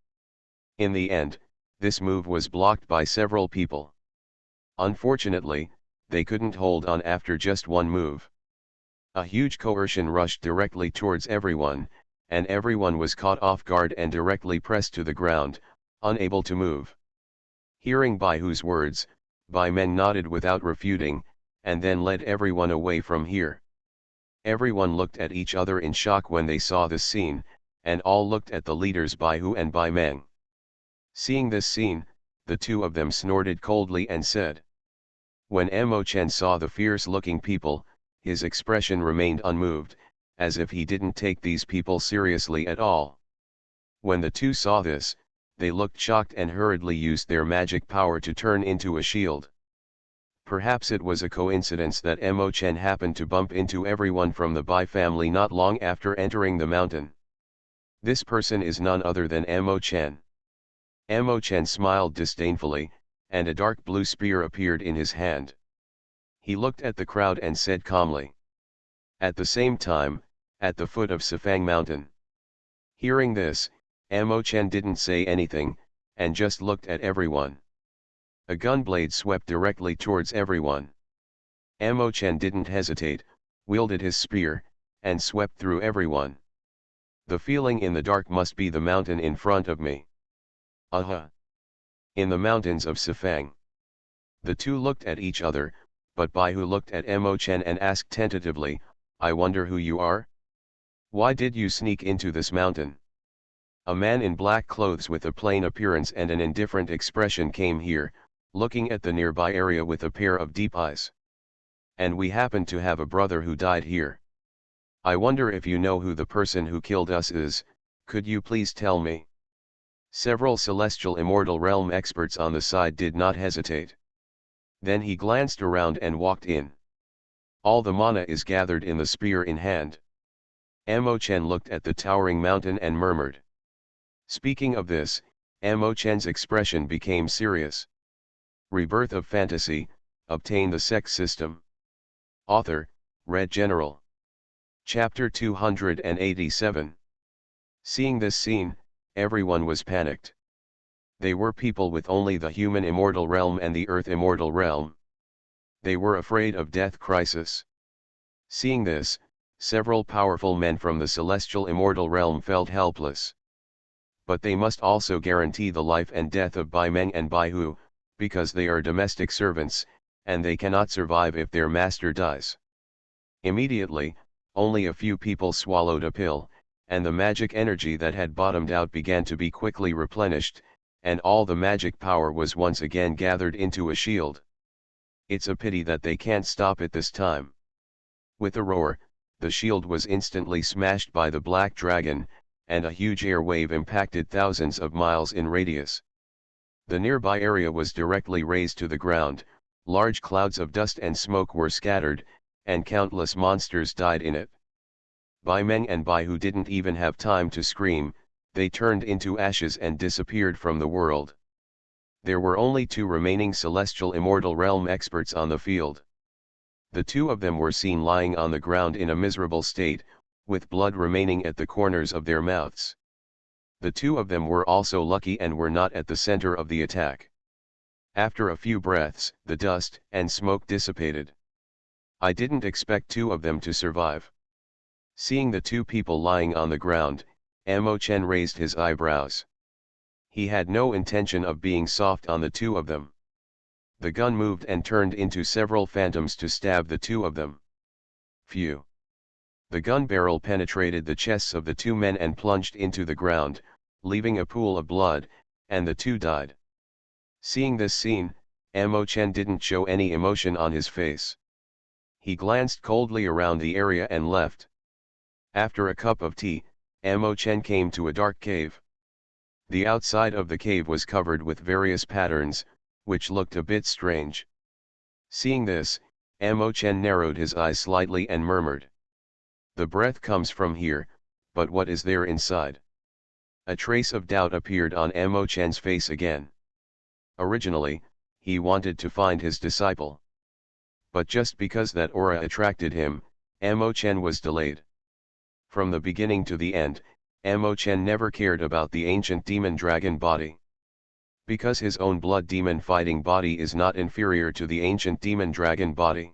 In the end, this move was blocked by several people. Unfortunately, they couldn't hold on after just one move. A huge coercion rushed directly towards everyone, and everyone was caught off guard and directly pressed to the ground, unable to move. Hearing Bai Hu's words, Bai Meng nodded without refuting, and then led everyone away from here. Everyone looked at each other in shock when they saw this scene, and all looked at the leaders Bai Hu and Bai Meng. Seeing this scene, the two of them snorted coldly and said. When Mo Chen saw the fierce-looking people, his expression remained unmoved, as if he didn't take these people seriously at all. When the two saw this, they looked shocked and hurriedly used their magic power to turn into a shield. Perhaps it was a coincidence that Mo Chen happened to bump into everyone from the Bai family not long after entering the mountain. This person is none other than Mo Chen. Mo Chen smiled disdainfully, and a dark blue spear appeared in his hand. He looked at the crowd and said calmly. At the same time, at the foot of Sifang Mountain. Hearing this, Mo Chen didn't say anything, and just looked at everyone. A gunblade swept directly towards everyone. Mo Chen didn't hesitate, wielded his spear, and swept through everyone. The feeling in the dark must be the mountain in front of me. Aha! In the mountains of Sifang. The two looked at each other, but Bai Hu looked at Mo Chen and asked tentatively, I wonder who you are? Why did you sneak into this mountain? A man in black clothes with a plain appearance and an indifferent expression came here, looking at the nearby area with a pair of deep eyes. And we happen to have a brother who died here. I wonder if you know who the person who killed us is, could you please tell me? Several celestial immortal realm experts on the side did not hesitate. Then he glanced around and walked in. All the mana is gathered in the spear in hand. Mo Chen looked at the towering mountain and murmured. Speaking of this, Mo Chen's expression became serious. Rebirth of Fantasy, obtain the Sect system. Author, Red General. Chapter 287. Seeing this scene, everyone was panicked. They were people with only the human immortal realm and the earth immortal realm. They were afraid of death crisis. Seeing this, several powerful men from the celestial immortal realm felt helpless. But they must also guarantee the life and death of Bai Meng and Bai Hu, because they are domestic servants, and they cannot survive if their master dies. Immediately, only a few people swallowed a pill, and the magic energy that had bottomed out began to be quickly replenished, and all the magic power was once again gathered into a shield. It's a pity that they can't stop it this time. With a roar, the shield was instantly smashed by the black dragon, and a huge air wave impacted thousands of miles in radius. The nearby area was directly razed to the ground, large clouds of dust and smoke were scattered, and countless monsters died in it. Bai Meng and Bai Hu didn't even have time to scream, they turned into ashes and disappeared from the world. There were only 2 remaining celestial immortal realm experts on the field. The 2 of them were seen lying on the ground in a miserable state, with blood remaining at the corners of their mouths. The 2 of them were also lucky and were not at the center of the attack. After a few breaths, the dust and smoke dissipated. I didn't expect 2 of them to survive. Seeing the 2 people lying on the ground, Amo Chen raised his eyebrows. He had no intention of being soft on the 2 of them. The gun moved and turned into several phantoms to stab the 2 of them. Phew! The gun barrel penetrated the chests of the 2 men and plunged into the ground, leaving a pool of blood, and the 2 died. Seeing this scene, Amo Chen didn't show any emotion on his face. He glanced coldly around the area and left. After a cup of tea, Amo Chen came to a dark cave. The outside of the cave was covered with various patterns, which looked a bit strange. Seeing this, Amo Chen narrowed his eyes slightly and murmured. The breath comes from here, but what is there inside? A trace of doubt appeared on Amo Chen's face again. Originally, he wanted to find his disciple. But just because that aura attracted him, Amo Chen was delayed. From the beginning to the end, Amo Chen never cared about the ancient demon dragon body. Because his own blood demon fighting body is not inferior to the ancient demon dragon body.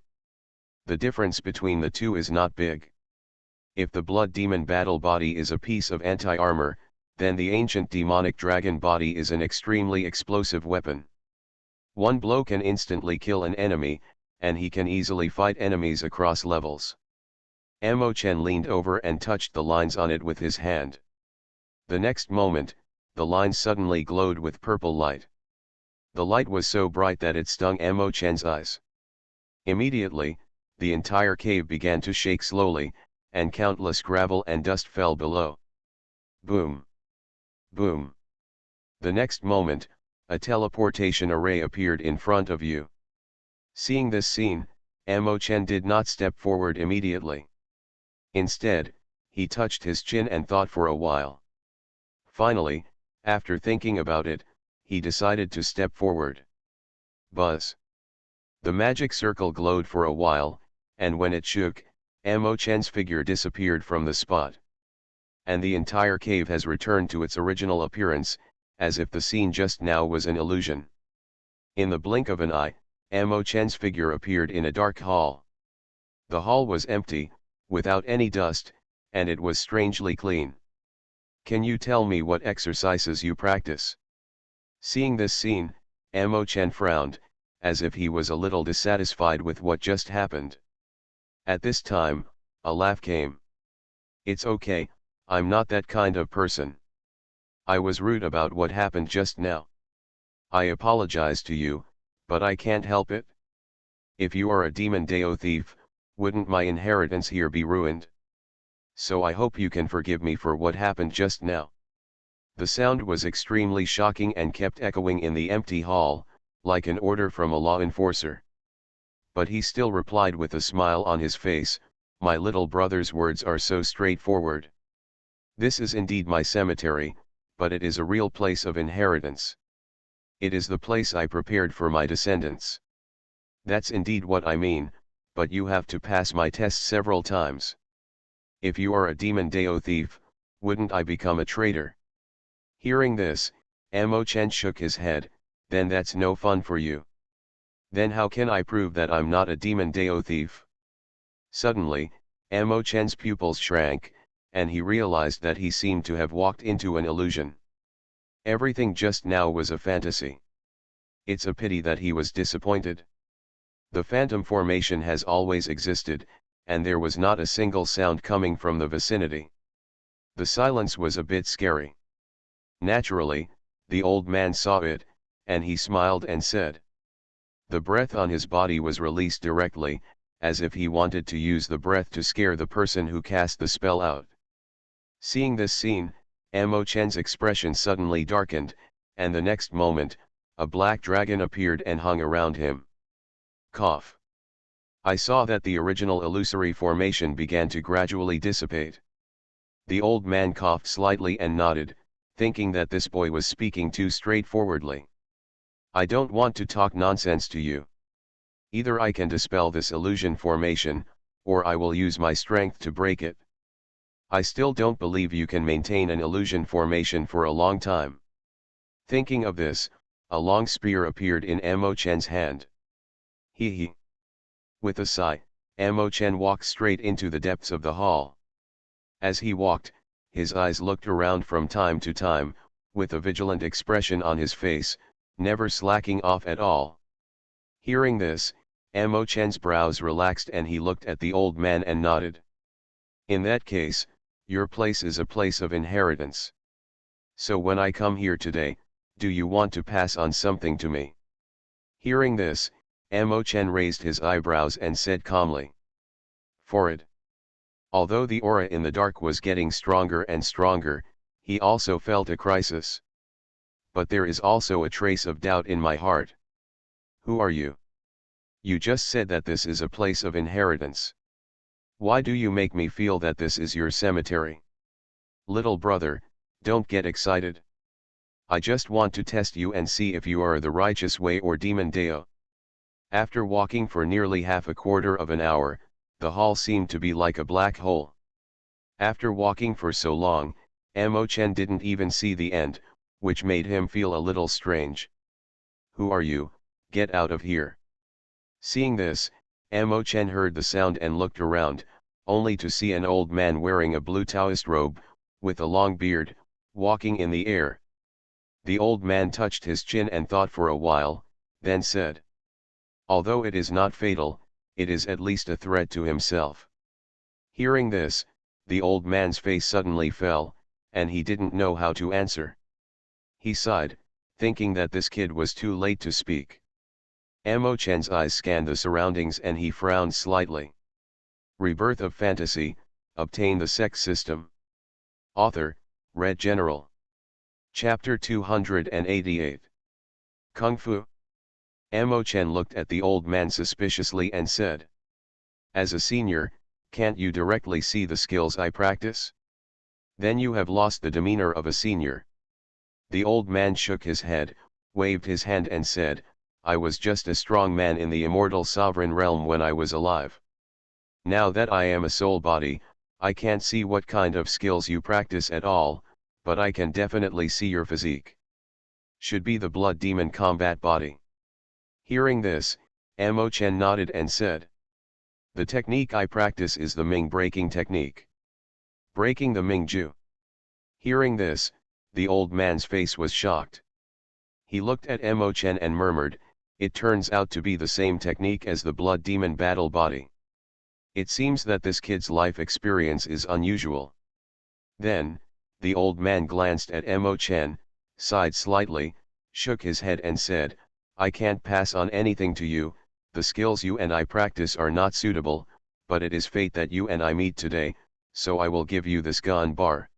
The difference between the 2 is not big. If the blood demon battle body is a piece of anti-armor, then the ancient demonic dragon body is an extremely explosive weapon. One blow can instantly kill an enemy, and he can easily fight enemies across levels. Amo Chen leaned over and touched the lines on it with his hand. The next moment, the lines suddenly glowed with purple light. The light was so bright that it stung Amo Chen's eyes. Immediately, the entire cave began to shake slowly, and countless gravel and dust fell below. Boom! Boom! The next moment, a teleportation array appeared in front of you. Seeing this scene, Amo Chen did not step forward immediately. Instead, he touched his chin and thought for a while. Finally, after thinking about it, he decided to step forward. Buzz! The magic circle glowed for a while, and when it shook, Amo Chen's figure disappeared from the spot. And the entire cave has returned to its original appearance, as if the scene just now was an illusion. In the blink of an eye, Amo Chen's figure appeared in a dark hall. The hall was empty, without any dust, and it was strangely clean. Can you tell me what exercises you practice? Seeing this scene, Amo Chen frowned, as if he was a little dissatisfied with what just happened. At this time, a laugh came. It's okay, I'm not that kind of person. I was rude about what happened just now. I apologize to you, but I can't help it. If you are a demon Dao thief, wouldn't my inheritance here be ruined? So I hope you can forgive me for what happened just now. The sound was extremely shocking and kept echoing in the empty hall, like an order from a law enforcer. But he still replied with a smile on his face, my little brother's words are so straightforward. This is indeed my cemetery, but it is a real place of inheritance. It is the place I prepared for my descendants. That's indeed what I mean, but you have to pass my test several times. If you are a demon Dao thief, wouldn't I become a traitor? Hearing this, Amo Chen shook his head, then that's no fun for you. Then how can I prove that I'm not a demon Dao thief? Suddenly, Amo Chen's pupils shrank, and he realized that he seemed to have walked into an illusion. Everything just now was a fantasy. It's a pity that he was disappointed. The phantom formation has always existed, and there was not a single sound coming from the vicinity. The silence was a bit scary. Naturally, the old man saw it, and he smiled and said. The breath on his body was released directly, as if he wanted to use the breath to scare the person who cast the spell out. Seeing this scene, Amo Chen's expression suddenly darkened, and the next moment, a black dragon appeared and hung around him. Cough. I saw that the original illusory formation began to gradually dissipate. The old man coughed slightly and nodded, thinking that this boy was speaking too straightforwardly. I don't want to talk nonsense to you. Either I can dispel this illusion formation, or I will use my strength to break it. I still don't believe you can maintain an illusion formation for a long time. Thinking of this, a long spear appeared in Amo Chen's hand. He. With a sigh, Amo Chen walked straight into the depths of the hall. As he walked, his eyes looked around from time to time, with a vigilant expression on his face, never slacking off at all. Hearing this, Amo Chen's brows relaxed and he looked at the old man and nodded. In that case, your place is a place of inheritance. So when I come here today, do you want to pass on something to me? Hearing this, Amo Chen raised his eyebrows and said calmly. For it. Although the aura in the dark was getting stronger and stronger, he also felt a crisis. But there is also a trace of doubt in my heart. Who are you? You just said that this is a place of inheritance. Why do you make me feel that this is your cemetery? Little brother, don't get excited. I just want to test you and see if you are the righteous way or demon deo. After walking for nearly half a quarter of an hour, the hall seemed to be like a black hole. After walking for so long, Amo Chen didn't even see the end, which made him feel a little strange. Who are you? Get out of here. Seeing this, Amo Chen heard the sound and looked around, only to see an old man wearing a blue Taoist robe, with a long beard, walking in the air. The old man touched his chin and thought for a while, then said. Although it is not fatal, it is at least a threat to himself. Hearing this, the old man's face suddenly fell, and he didn't know how to answer. He sighed, thinking that this kid was too late to speak. Amo Chen's eyes scanned the surroundings and he frowned slightly. Rebirth of Fantasy, Obtain the Sect System. Author, Red General. Chapter 288. Kung Fu. Amo Chen looked at the old man suspiciously and said. As a senior, can't you directly see the skills I practice? Then you have lost the demeanor of a senior. The old man shook his head, waved his hand and said, I was just a strong man in the immortal sovereign realm when I was alive. Now that I am a soul body, I can't see what kind of skills you practice at all, but I can definitely see your physique. Should be the blood demon combat body. Hearing this, Amo Chen nodded and said. The technique I practice is the Ming breaking technique. Breaking the Ming Ju. Hearing this, the old man's face was shocked. He looked at Amo Chen and murmured, it turns out to be the same technique as the blood demon battle body. It seems that this kid's life experience is unusual. Then, the old man glanced at Amo Chen, sighed slightly, shook his head and said, I can't pass on anything to you, the skills you and I practice are not suitable, but it is fate that you and I meet today, so I will give you this gun bar.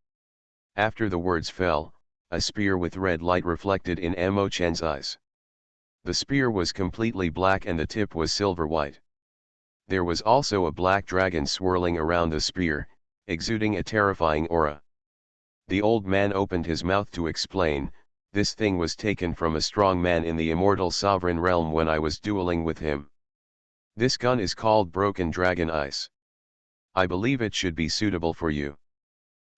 After the words fell, a spear with red light reflected in Amo Chen's eyes. The spear was completely black and the tip was silver white. There was also a black dragon swirling around the spear, exuding a terrifying aura. The old man opened his mouth to explain, this thing was taken from a strong man in the immortal sovereign realm when I was dueling with him. This gun is called Broken Dragon Ice. I believe it should be suitable for you.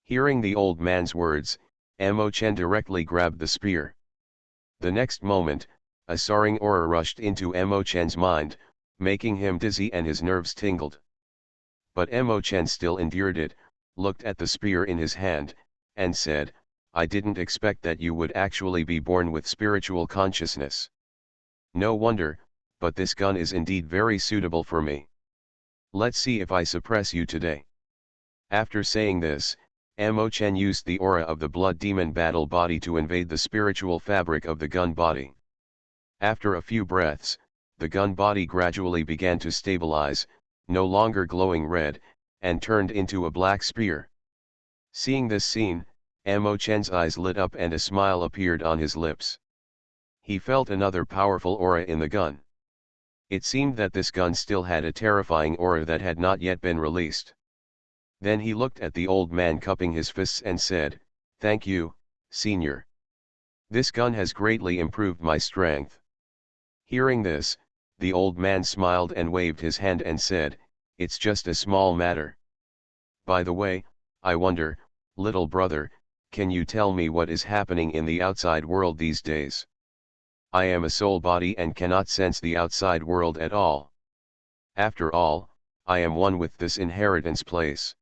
Hearing the old man's words, Amo Chen directly grabbed the spear. The next moment, a soaring aura rushed into Amo Chen's mind, making him dizzy and his nerves tingled. But Amo Chen still endured it, looked at the spear in his hand, and said, I didn't expect that you would actually be born with spiritual consciousness. No wonder, but this gun is indeed very suitable for me. Let's see if I suppress you today. After saying this, Amo Chen used the aura of the blood demon battle body to invade the spiritual fabric of the gun body. After a few breaths, the gun body gradually began to stabilize, no longer glowing red, and turned into a black spear. Seeing this scene, Amo Chen's eyes lit up and a smile appeared on his lips. He felt another powerful aura in the gun. It seemed that this gun still had a terrifying aura that had not yet been released. Then he looked at the old man cupping his fists and said, "Thank you, Senior. This gun has greatly improved my strength." Hearing this, the old man smiled and waved his hand and said, "It's just a small matter. By the way, I wonder, little brother, can you tell me what is happening in the outside world these days? I am a soul body and cannot sense the outside world at all. After all, I am one with this inheritance place."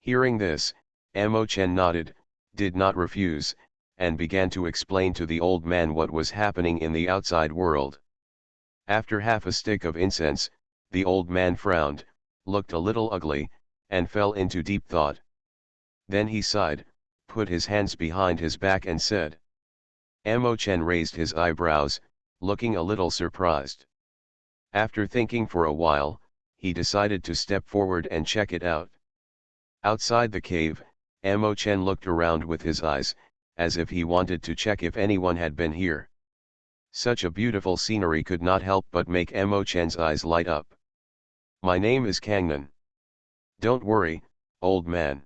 Hearing this, Amo Chen nodded, did not refuse, and began to explain to the old man what was happening in the outside world. After half a stick of incense, the old man frowned, looked a little ugly, and fell into deep thought. Then he sighed, put his hands behind his back and said. Amo Chen raised his eyebrows, looking a little surprised. After thinking for a while, he decided to step forward and check it out. Outside the cave, Amo Chen looked around with his eyes, as if he wanted to check if anyone had been here. Such a beautiful scenery could not help but make Amo Chen's eyes light up. "My name is Kangnan. Don't worry, old man.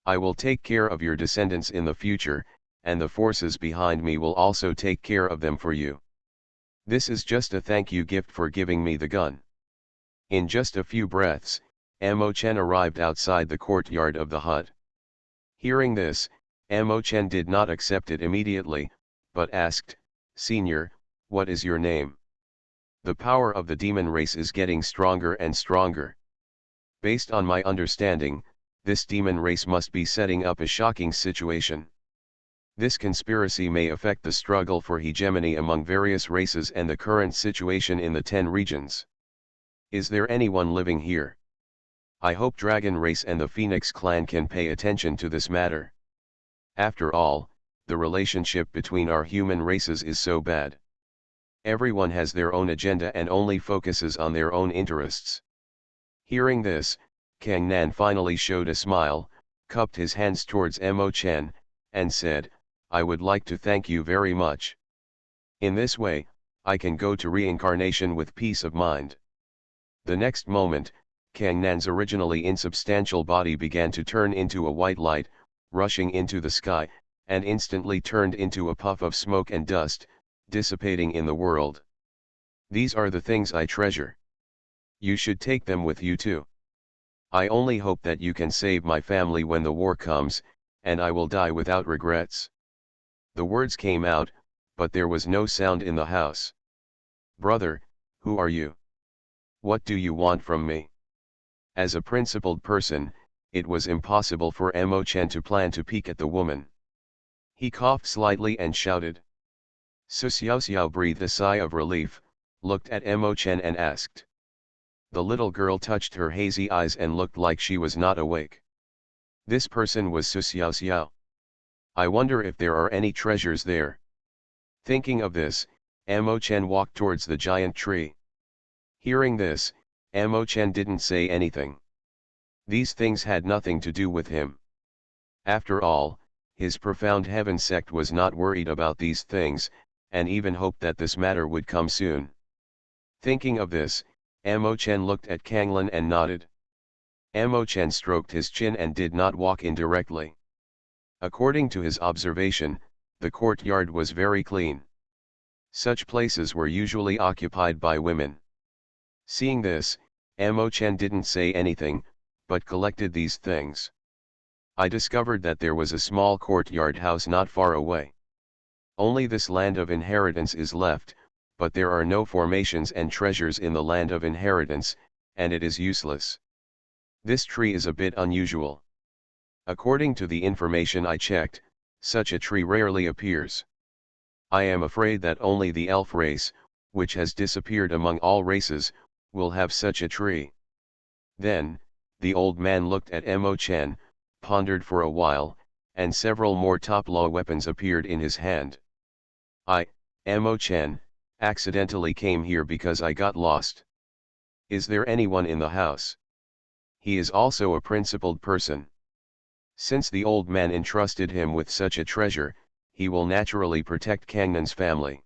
I will take care of your descendants in the future, and the forces behind me will also take care of them for you. This is just a thank you gift for giving me the gun." In just a few breaths, Amo Chen arrived outside the courtyard of the hut. Hearing this, Amo Chen did not accept it immediately, but asked, "Senior, what is your name? The power of the demon race is getting stronger and stronger. Based on my understanding, this demon race must be setting up a shocking situation. This conspiracy may affect the struggle for hegemony among various races and the current situation in the 10 regions. Is there anyone living here? I hope Dragon Race and the Phoenix Clan can pay attention to this matter. After all, the relationship between our human races is so bad. Everyone has their own agenda and only focuses on their own interests." Hearing this, Kangnan finally showed a smile, cupped his hands towards Amo Chen, and said, "I would like to thank you very much. In this way, I can go to reincarnation with peace of mind." The next moment, Kangnan's originally insubstantial body began to turn into a white light, rushing into the sky, and instantly turned into a puff of smoke and dust, dissipating in the world. "These are the things I treasure. You should take them with you too. I only hope that you can save my family when the war comes, and I will die without regrets." The words came out, but there was no sound in the house. "Brother, who are you? What do you want from me?" As a principled person, it was impossible for Amo Chen to plan to peek at the woman. He coughed slightly and shouted. Su Xiao Xiao breathed a sigh of relief, looked at Amo Chen and asked. The little girl touched her hazy eyes and looked like she was not awake. This person was Su Xiao Xiao. I wonder if there are any treasures there. Thinking of this, Amo Chen walked towards the giant tree. Hearing this, Amo Chen didn't say anything. These things had nothing to do with him. After all, his profound heaven sect was not worried about these things, and even hoped that this matter would come soon. Thinking of this, Amo Chen looked at Kanglan and nodded. Amo Chen stroked his chin and did not walk in directly. According to his observation, the courtyard was very clean. Such places were usually occupied by women. Seeing this, Amo Chen didn't say anything, but collected these things. I discovered that there was a small courtyard house not far away. Only this land of inheritance is left, but there are no formations and treasures in the land of inheritance, and it is useless. This tree is a bit unusual. According to the information I checked, such a tree rarely appears. I am afraid that only the elf race, which has disappeared among all races, will have such a tree. Then, the old man looked at Amo Chen, pondered for a while, and several more top-law weapons appeared in his hand. I, Emo-chan, accidentally came here because I got lost. Is there anyone in the house? He is also a principled person. Since the old man entrusted him with such a treasure, he will naturally protect Kangnan's family.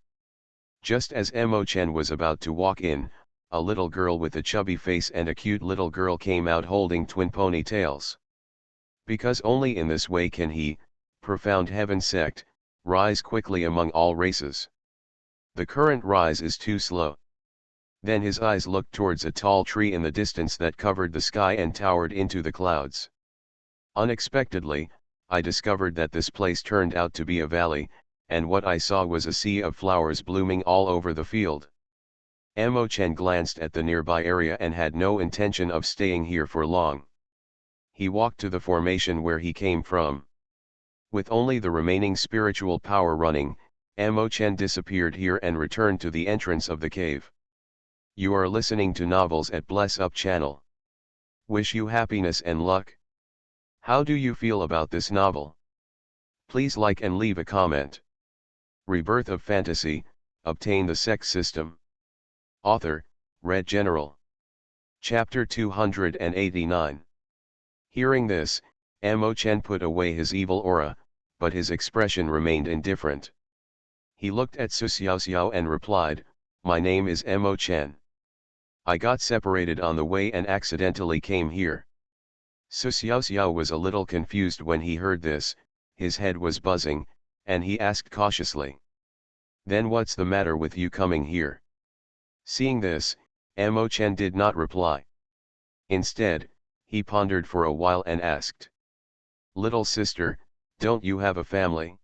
Just as Emo-chan was about to walk in, a little girl with a chubby face and a cute little girl came out holding twin ponytails. Because only in this way can he, profound heaven sect, rise quickly among all races. The current rise is too slow. Then his eyes looked towards a tall tree in the distance that covered the sky and towered into the clouds. Unexpectedly, I discovered that this place turned out to be a valley, and what I saw was a sea of flowers blooming all over the field. Emo-chan glanced at the nearby area and had no intention of staying here for long. He walked to the formation where he came from. With only the remaining spiritual power running, Emo-chan disappeared here and returned to the entrance of the cave. You are listening to Novels at Bless Up channel. Wish you happiness and luck. How do you feel about this novel? Please like and leave a comment. Rebirth of Fantasy, Obtain the Sect System. Author, Red General. Chapter 289. Hearing this, Emo-chan put away his evil aura, but his expression remained indifferent. He looked at Su Xiaoxiao and replied, "My name is Emo-chan. I got separated on the way and accidentally came here." Su Xiaoxiao was a little confused when he heard this, his head was buzzing, and he asked cautiously, "Then what's the matter with you coming here?" Seeing this, Emo-chan did not reply. Instead, he pondered for a while and asked, "Little sister, don't you have a family?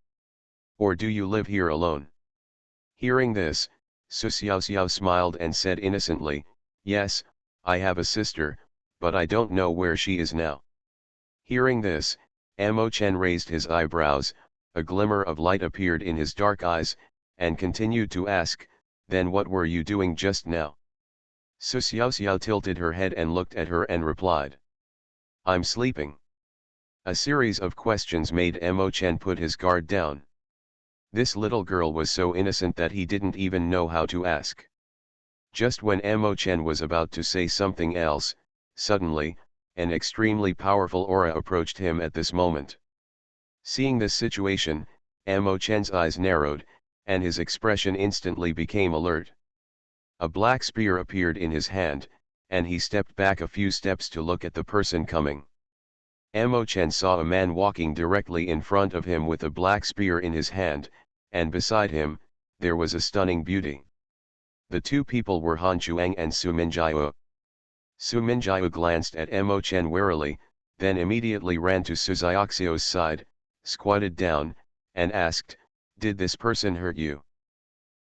Or do you live here alone?" Hearing this, Su Xiaoxiao smiled and said innocently, "Yes, I have a sister, but I don't know where she is now." Hearing this, Emo-chan raised his eyebrows, a glimmer of light appeared in his dark eyes, and continued to ask, "Then what were you doing just now?" Su Xiaoxiao tilted her head and looked at her and replied, "I'm sleeping." A series of questions made Emo-chan put his guard down. This little girl was so innocent that he didn't even know how to ask. Just when Emo-chan was about to say something else, suddenly, an extremely powerful aura approached him at this moment. Seeing this situation, Emo-chan's eyes narrowed, and his expression instantly became alert. A black spear appeared in his hand, and he stepped back a few steps to look at the person coming. Emo-chan saw a man walking directly in front of him with a black spear in his hand, and beside him, there was a stunning beauty. The two people were Han Chuang and Su Minjiao. Su Minjiao glanced at Emo-chan warily, then immediately ran to Su Xiaoxiao's side, squatted down, and asked, "Did this person hurt you?"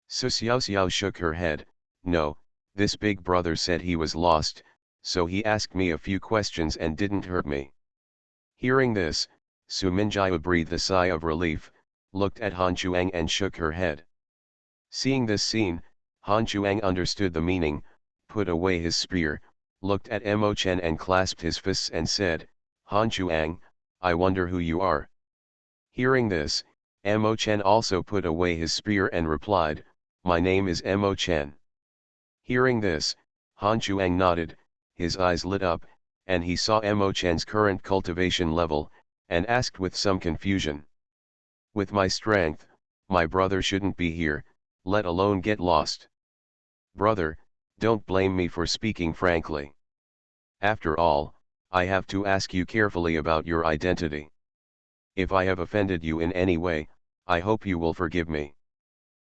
Su Xiaoxiao shook her head, "No, this big brother said he was lost, so he asked me a few questions and didn't hurt me." Hearing this, Su Minjiao breathed a sigh of relief, looked at Han Chuang and shook her head. Seeing this scene, Han Chuang understood the meaning, put away his spear, looked at Emo-chan and clasped his fists and said, "Han Chuang, I wonder who you are." Hearing this, Emo-chan also put away his spear and replied, "My name is Emo-chan." Hearing this, Han Chuang nodded, his eyes lit up, and he saw Emo-chan's current cultivation level, and asked with some confusion, "With my strength, my brother shouldn't be here, let alone get lost. Brother, don't blame me for speaking frankly. After all, I have to ask you carefully about your identity. If I have offended you in any way, I hope you will forgive me."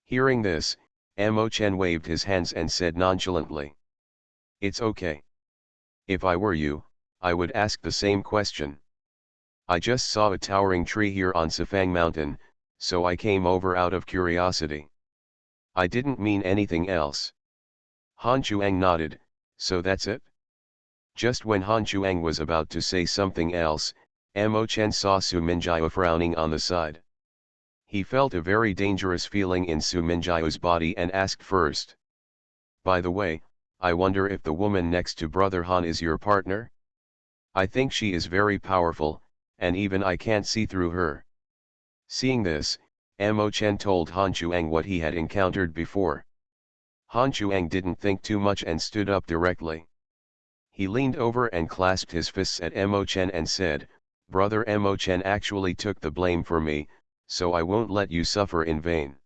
Hearing this, Emo-chan waved his hands and said nonchalantly, "It's okay. If I were you, I would ask the same question. I just saw a towering tree here on Sifang Mountain, so I came over out of curiosity. I didn't mean anything else." Han Chuang nodded, "So that's it?" Just when Han Chuang was about to say something else, Emo-chan saw Su Minjiao frowning on the side. He felt a very dangerous feeling in Su Minjiao's body and asked first, "By the way, I wonder if the woman next to Brother Han is your partner? I think she is very powerful, and even I can't see through her. Seeing this, Mo Chen told Han Chuang what he had encountered before. Han Chuang didn't think too much and stood up directly. He leaned over and clasped his fists at Mo Chen and said, "Brother Mo Chen actually took the blame for me, so I won't let you suffer in vain.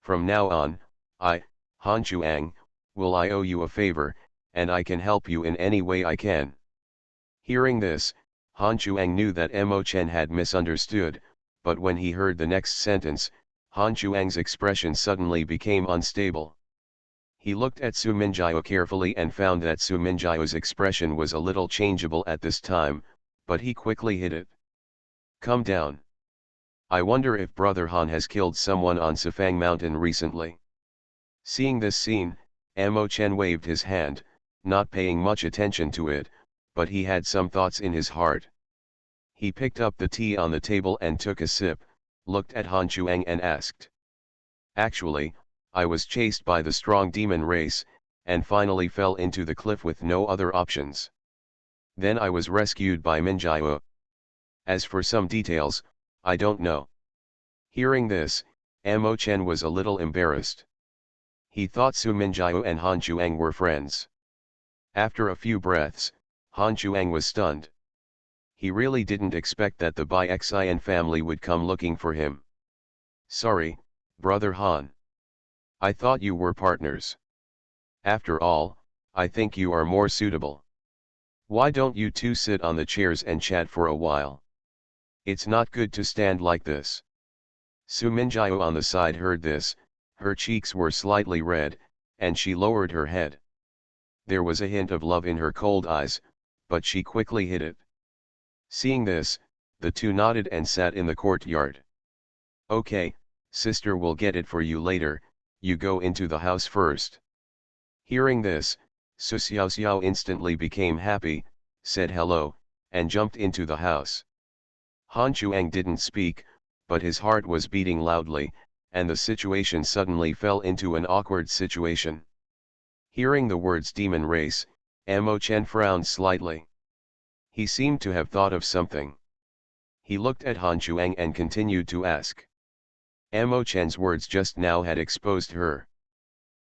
From now on, I, Han Chuang, will I owe you a favor, and I can help you in any way I can." Hearing this, Han Chuang knew that Mo Chen had misunderstood, but when he heard the next sentence, Han Chuang's expression suddenly became unstable. He looked at Su Minjiao carefully and found that Su Minjiao's expression was a little changeable at this time, but he quickly hid it. "Come down. I wonder if Brother Han has killed someone on Sifang Mountain recently." Seeing this scene, Mo Chen waved his hand, not paying much attention to it, but he had some thoughts in his heart. He picked up the tea on the table and took a sip, looked at Han Chuang and asked. "Actually, I was chased by the strong demon race, and finally fell into the cliff with no other options. Then I was rescued by Minjiao. As for some details, I don't know." Hearing this, Mo Chen was a little embarrassed. He thought Su Minjiao and Han Chuang were friends. After a few breaths, Han Chuang was stunned. He really didn't expect that the Bai Xian family would come looking for him. "Sorry, Brother Han. I thought you were partners. After all, I think you are more suitable. Why don't you two sit on the chairs and chat for a while? It's not good to stand like this." Su Minjiao on the side heard this, her cheeks were slightly red, and she lowered her head. There was a hint of love in her cold eyes, but she quickly hid it. Seeing this, the two nodded and sat in the courtyard. "Okay, sister will get it for you later, you go into the house first." Hearing this, Su Xiaoxiao instantly became happy, said hello, and jumped into the house. Han Chuang didn't speak, but his heart was beating loudly, and the situation suddenly fell into an awkward situation. Hearing the words demon race, Mo Chen frowned slightly. He seemed to have thought of something. He looked at Han Chuang and continued to ask. Mo Chen's words just now had exposed her.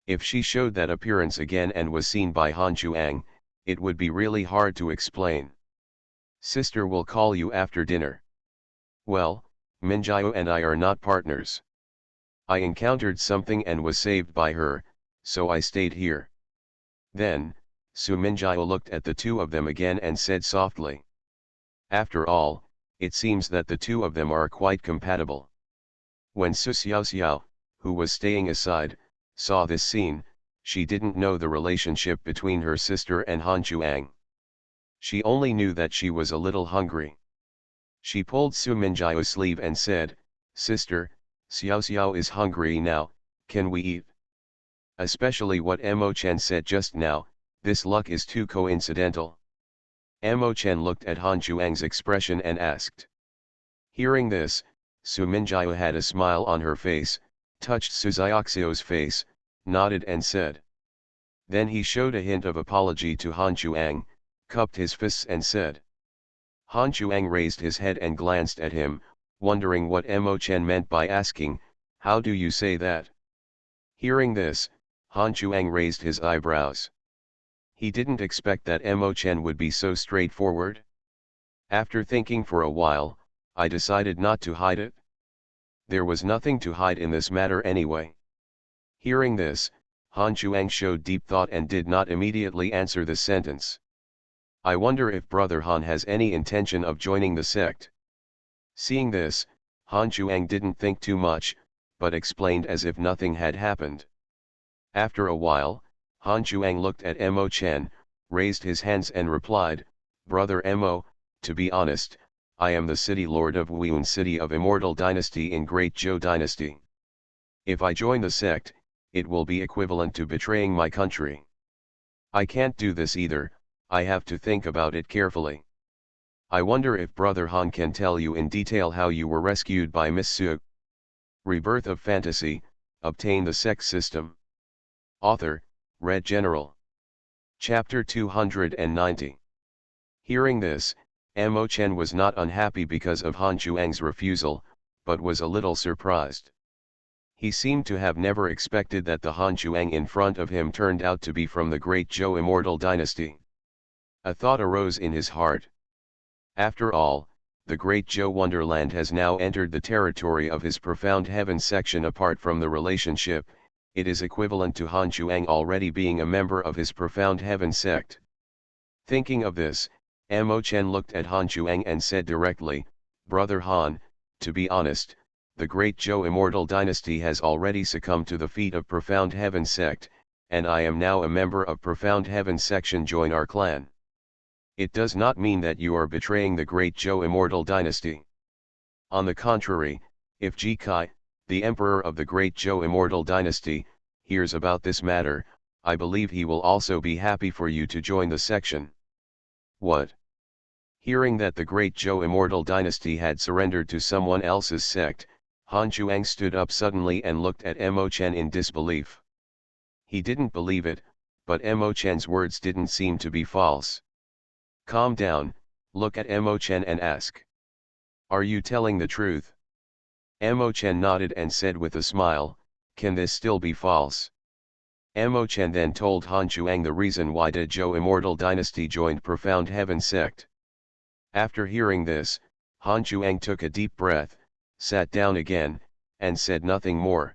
If she showed that appearance again and was seen by Han Chuang, it would be really hard to explain. "Sister will call you after dinner." "Well, Minjiao and I are not partners. I encountered something and was saved by her, so I stayed here." Then, Su Minjiao looked at the two of them again and said softly. "After all, it seems that the two of them are quite compatible." When Su Xiaoxiao, who was staying aside, saw this scene, she didn't know the relationship between her sister and Han Chuang. She only knew that she was a little hungry. She pulled Su Minjiao's sleeve and said, "Sister, Xiaoxiao is hungry now, can we eat?" Especially what Mo Chen said just now, this luck is too coincidental. Mo Chen looked at Han Chuang's expression and asked. Hearing this, Su Minjiao had a smile on her face, touched Su Xiaoxiao's face, nodded and said. Then he showed a hint of apology to Han Chuang, cupped his fists and said. Han Chuang raised his head and glanced at him, wondering what Mo Chen meant by asking, "How do you say that?" Hearing this, Han Chuang raised his eyebrows. He didn't expect that Mo Chen would be so straightforward. After thinking for a while, I decided not to hide it. There was nothing to hide in this matter anyway. Hearing this, Han Chuang showed deep thought and did not immediately answer the sentence. "I wonder if Brother Han has any intention of joining the sect." Seeing this, Han Chuang didn't think too much, but explained as if nothing had happened. After a while, Han Chuang looked at Mo Chen, raised his hands and replied, "Brother Mo, to be honest, I am the city lord of Wuun city of Immortal Dynasty in Great Zhou Dynasty. If I join the sect, it will be equivalent to betraying my country. I can't do this either, I have to think about it carefully. I wonder if Brother Han can tell you in detail how you were rescued by Miss Su." Rebirth of Fantasy, Obtain the Sect System. Author, Red General. Chapter 290. Hearing this, Mo Chen was not unhappy because of Han Chuang's refusal, but was a little surprised. He seemed to have never expected that the Han Chuang in front of him turned out to be from the great Zhou immortal dynasty. A thought arose in his heart. After all, the great Zhou Wonderland has now entered the territory of his profound heaven section. Apart from the relationship, it is equivalent to Han Chuang already being a member of his profound heaven sect. Thinking of this, Mo Chen looked at Han Chuang and said directly, "Brother Han, to be honest, the great Zhou immortal dynasty has already succumbed to the feat of profound heaven sect, and I am now a member of profound heaven section. Join our clan." It does not mean that you are betraying the great Zhou immortal dynasty. On the contrary, if Ji Kai, the emperor of the great Zhou immortal dynasty, hears about this matter, I believe he will also be happy for you to join the section. What? Hearing that the great Zhou immortal dynasty had surrendered to someone else's sect, Han Chuang stood up suddenly and looked at Mo Chen in disbelief. He didn't believe it, but Mo Chen's words didn't seem to be false. Calm down, look at Mo Chen and ask. Are you telling the truth? Mo Chen nodded and said with a smile, can this still be false? Mo Chen then told Han Chuang the reason why the Zhou immortal dynasty joined profound heaven sect. After hearing this, Han Chuang took a deep breath, sat down again, and said nothing more.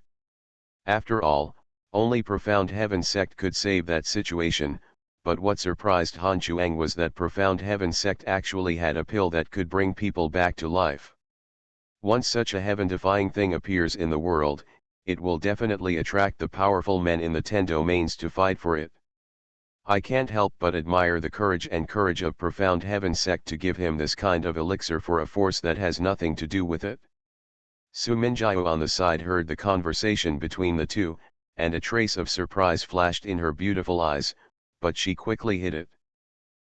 After all, only profound heaven sect could save that situation. But what surprised Han Chuang was that profound heaven sect actually had a pill that could bring people back to life. Once such a heaven-defying thing appears in the world, it will definitely attract the powerful men in the 10 domains to fight for it. I can't help but admire the courage of profound heaven sect to give him this kind of elixir for a force that has nothing to do with it. Su Minjiao on the side heard the conversation between the two, and a trace of surprise flashed in her beautiful eyes, but she quickly hid it.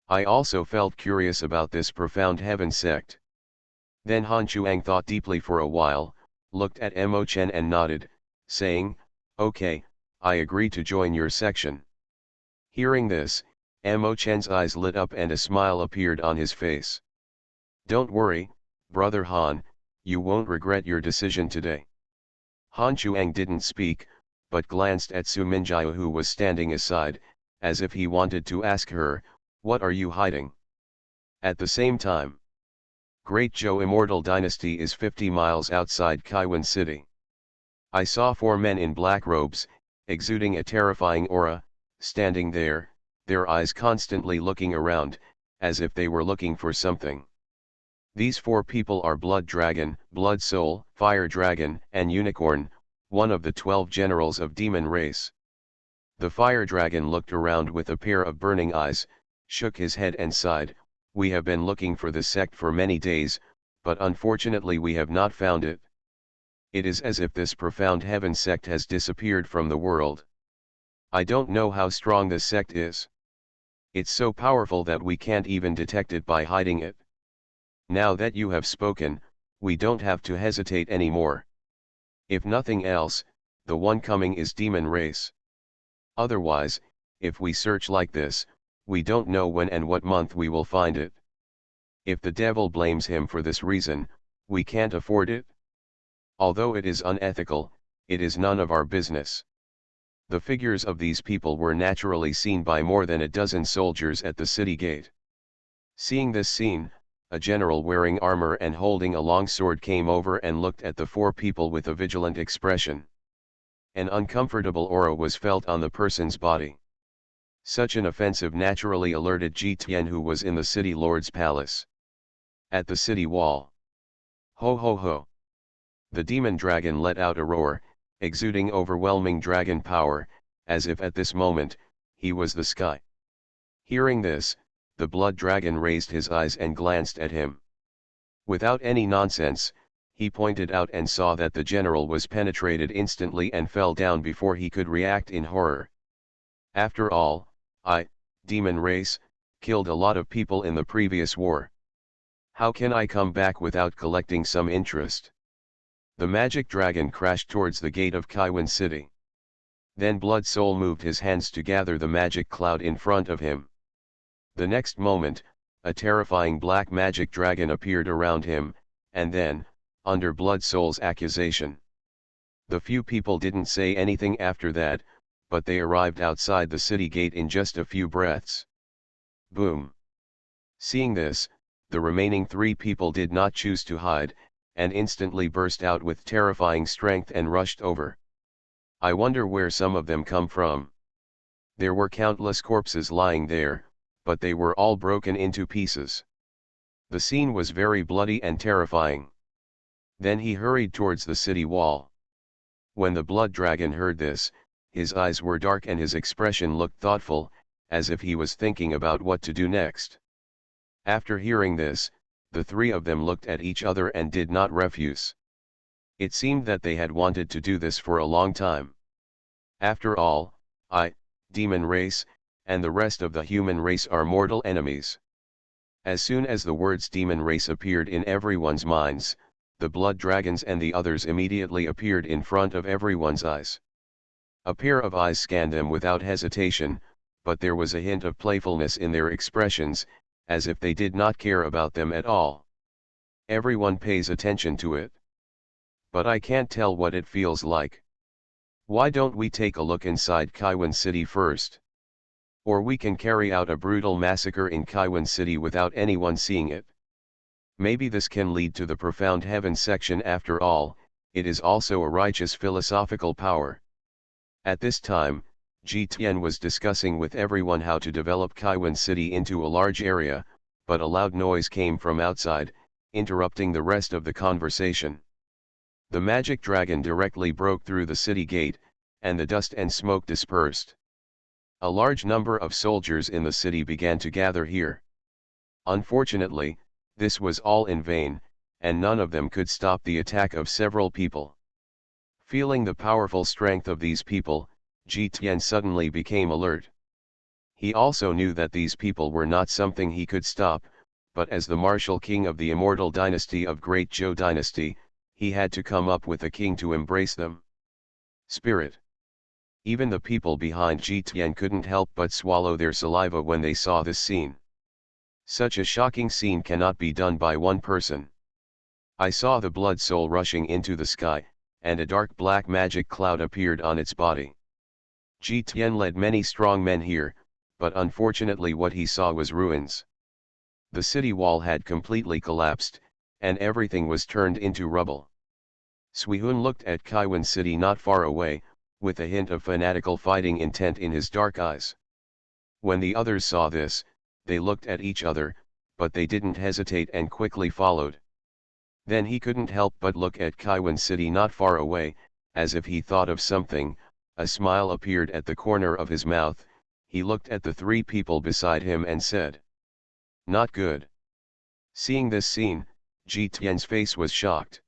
I also felt curious about this profound heaven sect. Then Han Chuang thought deeply for a while, looked at Mo Chen and nodded, saying, okay, I agree to join your section. Hearing this, Mo Chen's eyes lit up and a smile appeared on his face. Don't worry, brother Han, you won't regret your decision today. Han Chuang didn't speak, but glanced at Su Minjiao who was standing aside, as if he wanted to ask her, what are you hiding? At the same time, Great Zhou immortal dynasty is 50 miles outside Kaiwan City. I saw 4 men in black robes, exuding a terrifying aura, standing there, their eyes constantly looking around, as if they were looking for something. These 4 people are Blood Dragon, Blood Soul, Fire Dragon, and Unicorn, one of the 12 generals of demon race. The Fire Dragon looked around with a pair of burning eyes, shook his head and sighed, we have been looking for the sect for many days, but unfortunately we have not found it. It is as if this profound heaven sect has disappeared from the world. I don't know how strong this sect is. It's so powerful that we can't even detect it by hiding it. Now that you have spoken, we don't have to hesitate anymore. If nothing else, the one coming is demon race. Otherwise, if we search like this, we don't know when and what month we will find it. If the devil blames him for this reason, we can't afford it. Although it is unethical, it is none of our business. The figures of these people were naturally seen by more than a dozen soldiers at the city gate. Seeing this scene, a general wearing armor and holding a long sword came over and looked at the 4 people with a vigilant expression. An uncomfortable aura was felt on the person's body. Such an offensive naturally alerted Ji Tian, who was in the city lord's palace. At the city wall. Ho ho ho! The demon dragon let out a roar, exuding overwhelming dragon power, as if at this moment, he was the sky. Hearing this, the blood dragon raised his eyes and glanced at him. Without any nonsense, he pointed out and saw that the general was penetrated instantly and fell down before he could react in horror. After all, demon race, killed a lot of people in the previous war. How can I come back without collecting some interest? The magic dragon crashed towards the gate of Kaiwan City. Then Blood Soul moved his hands to gather the magic cloud in front of him. The next moment, a terrifying black magic dragon appeared around him, and then, under Blood Soul's accusation, the few people didn't say anything after that, but they arrived outside the city gate in just a few breaths. Boom! Seeing this, the remaining 3 people did not choose to hide, and instantly burst out with terrifying strength and rushed over. I wonder where some of them come from. There were countless corpses lying there, but they were all broken into pieces. The scene was very bloody and terrifying. Then he hurried towards the city wall. When the blood dragon heard this, his eyes were dark and his expression looked thoughtful, as if he was thinking about what to do next. After hearing this, the 3 of them looked at each other and did not refuse. It seemed that they had wanted to do this for a long time. After all, demon race, and the rest of the human race are mortal enemies. As soon as the words demon race appeared in everyone's minds, the blood dragons and the others immediately appeared in front of everyone's eyes. A pair of eyes scanned them without hesitation, but there was a hint of playfulness in their expressions, as if they did not care about them at all. Everyone pays attention to it. But I can't tell what it feels like. Why don't we take a look inside Kaiwan City first? Or we can carry out a brutal massacre in Kaiwan City without anyone seeing it. Maybe this can lead to the profound heaven section after all, it is also a righteous philosophical power. At this time, Ji Tian was discussing with everyone how to develop Kaiwan City into a large area, but a loud noise came from outside, interrupting the rest of the conversation. The magic dragon directly broke through the city gate, and the dust and smoke dispersed. A large number of soldiers in the city began to gather here. Unfortunately, this was all in vain, and none of them could stop the attack of several people. Feeling the powerful strength of these people, Ji Tian suddenly became alert. He also knew that these people were not something he could stop, but as the martial king of the immortal dynasty of Great Zhou Dynasty, he had to come up with a king to embrace them. Spirit. Even the people behind Ji Tian couldn't help but swallow their saliva when they saw this scene. Such a shocking scene cannot be done by one person. I saw the blood soul rushing into the sky, and a dark black magic cloud appeared on its body. Ji Tian led many strong men here, but unfortunately what he saw was ruins. The city wall had completely collapsed, and everything was turned into rubble. Suihun looked at Kaiwan City not far away, with a hint of fanatical fighting intent in his dark eyes. When the others saw this, they looked at each other, but they didn't hesitate and quickly followed. Then he couldn't help but look at Kaiwan City not far away, as if he thought of something, a smile appeared at the corner of his mouth, he looked at the 3 people beside him and said, "Not good." Seeing this scene, Ji Tian's face was shocked.